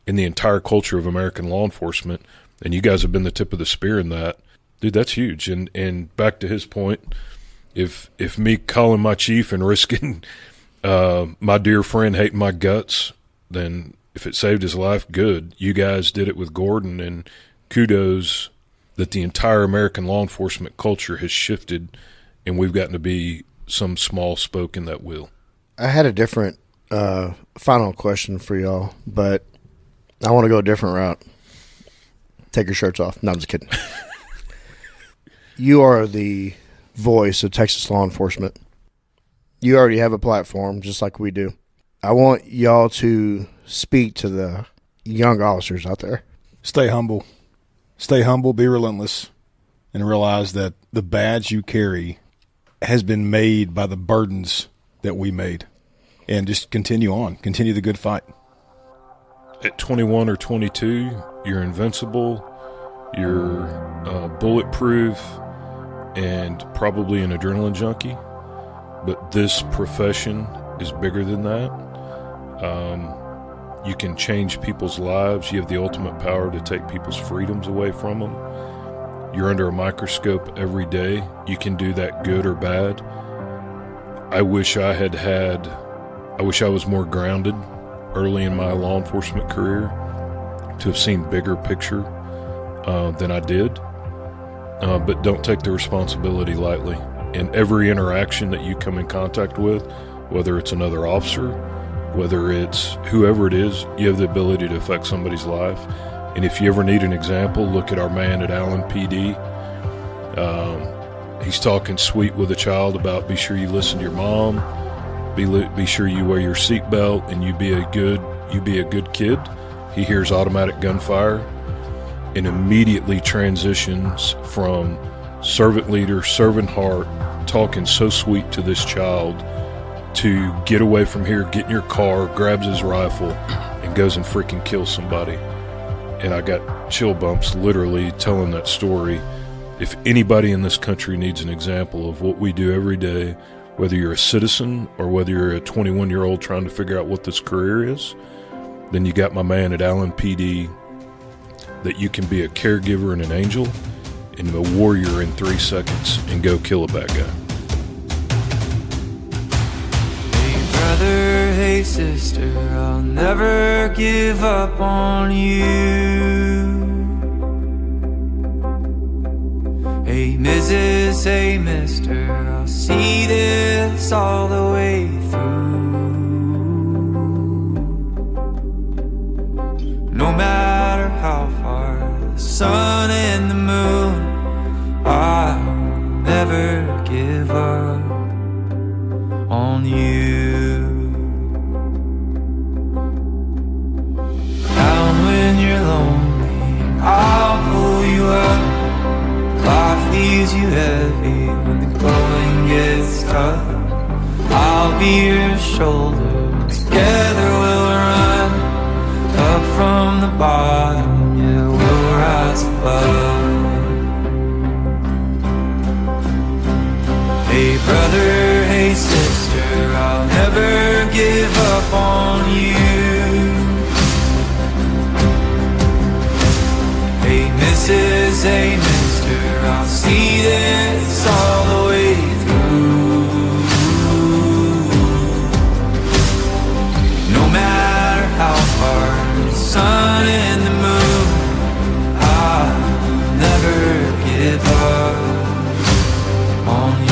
in the entire culture of American law enforcement, and you guys have been the tip of the spear in that. Dude, that's huge. And back to his point, if me calling my chief and risking my dear friend hating my guts, then if it saved his life, good. You guys did it with Gordon, and kudos that the entire American law enforcement culture has shifted, and we've gotten to be some small spoke in that wheel. I had a different final question for y'all, but I want to go a different route. Take your shirts off. No, I'm just kidding. You are the voice of Texas law enforcement. You already have a platform, just like we do. I want y'all to speak to the young officers out there. Stay humble. Stay humble, be relentless, and realize that the badge you carry has been made by the burdens that we made. And just continue on. Continue the good fight. At 21 or 22, you're invincible, you're bulletproof, and probably an adrenaline junkie. But this profession is bigger than that. You can change people's lives. You have the ultimate power to take people's freedoms away from them. You're under a microscope every day. You can do that good or bad. I wish I was more grounded early in my law enforcement career to have seen bigger picture than I did. But don't take the responsibility lightly. In every interaction that you come in contact with, whether it's another officer, whether it's whoever it is, you have the ability to affect somebody's life. And if you ever need an example, look at our man at Allen PD. He's talking sweet with a child about be sure you listen to your mom, be sure you wear your seatbelt, and you be a good kid. He hears automatic gunfire and immediately transitions from servant leader, servant heart, talking so sweet to this child, to get away from here, get in your car, grabs his rifle, and goes and freaking kills somebody. And I got chill bumps literally telling that story. If anybody in this country needs an example of what we do every day, whether you're a citizen or whether you're a 21-year-old trying to figure out what this career is, then you got my man at Allen PD, that you can be a caregiver and an angel and a warrior in 3 seconds and go kill a bad guy. Brother, hey sister, I'll never give up on you. Hey Mrs., hey mister, I'll see this all the way through. No matter how far the sun and the moon, I'll never give up on you. Down when you're lonely, I'll pull you up. Life leaves you heavy when the going gets tough. I'll be your shoulder, together we'll run up from the bottom, yeah, we'll rise above. Hey brother, hey sister, I'll never give up on you. Hey Mrs., hey mister, I'll see this all the way through. No matter how far the sun and the moon, I'll never give up on you.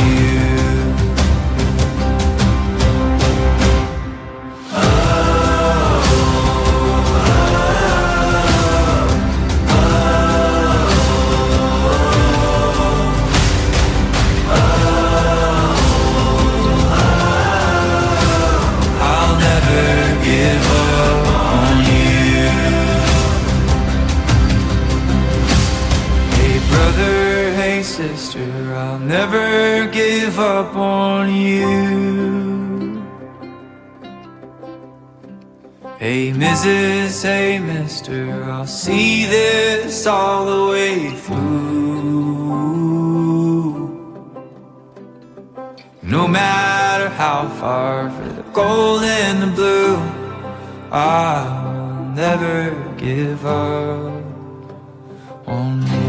Sister, I'll never give up on you. Hey Mrs., hey mister, I'll see this all the way through. No matter how far, for the gold and the blue, I'll never give up on you.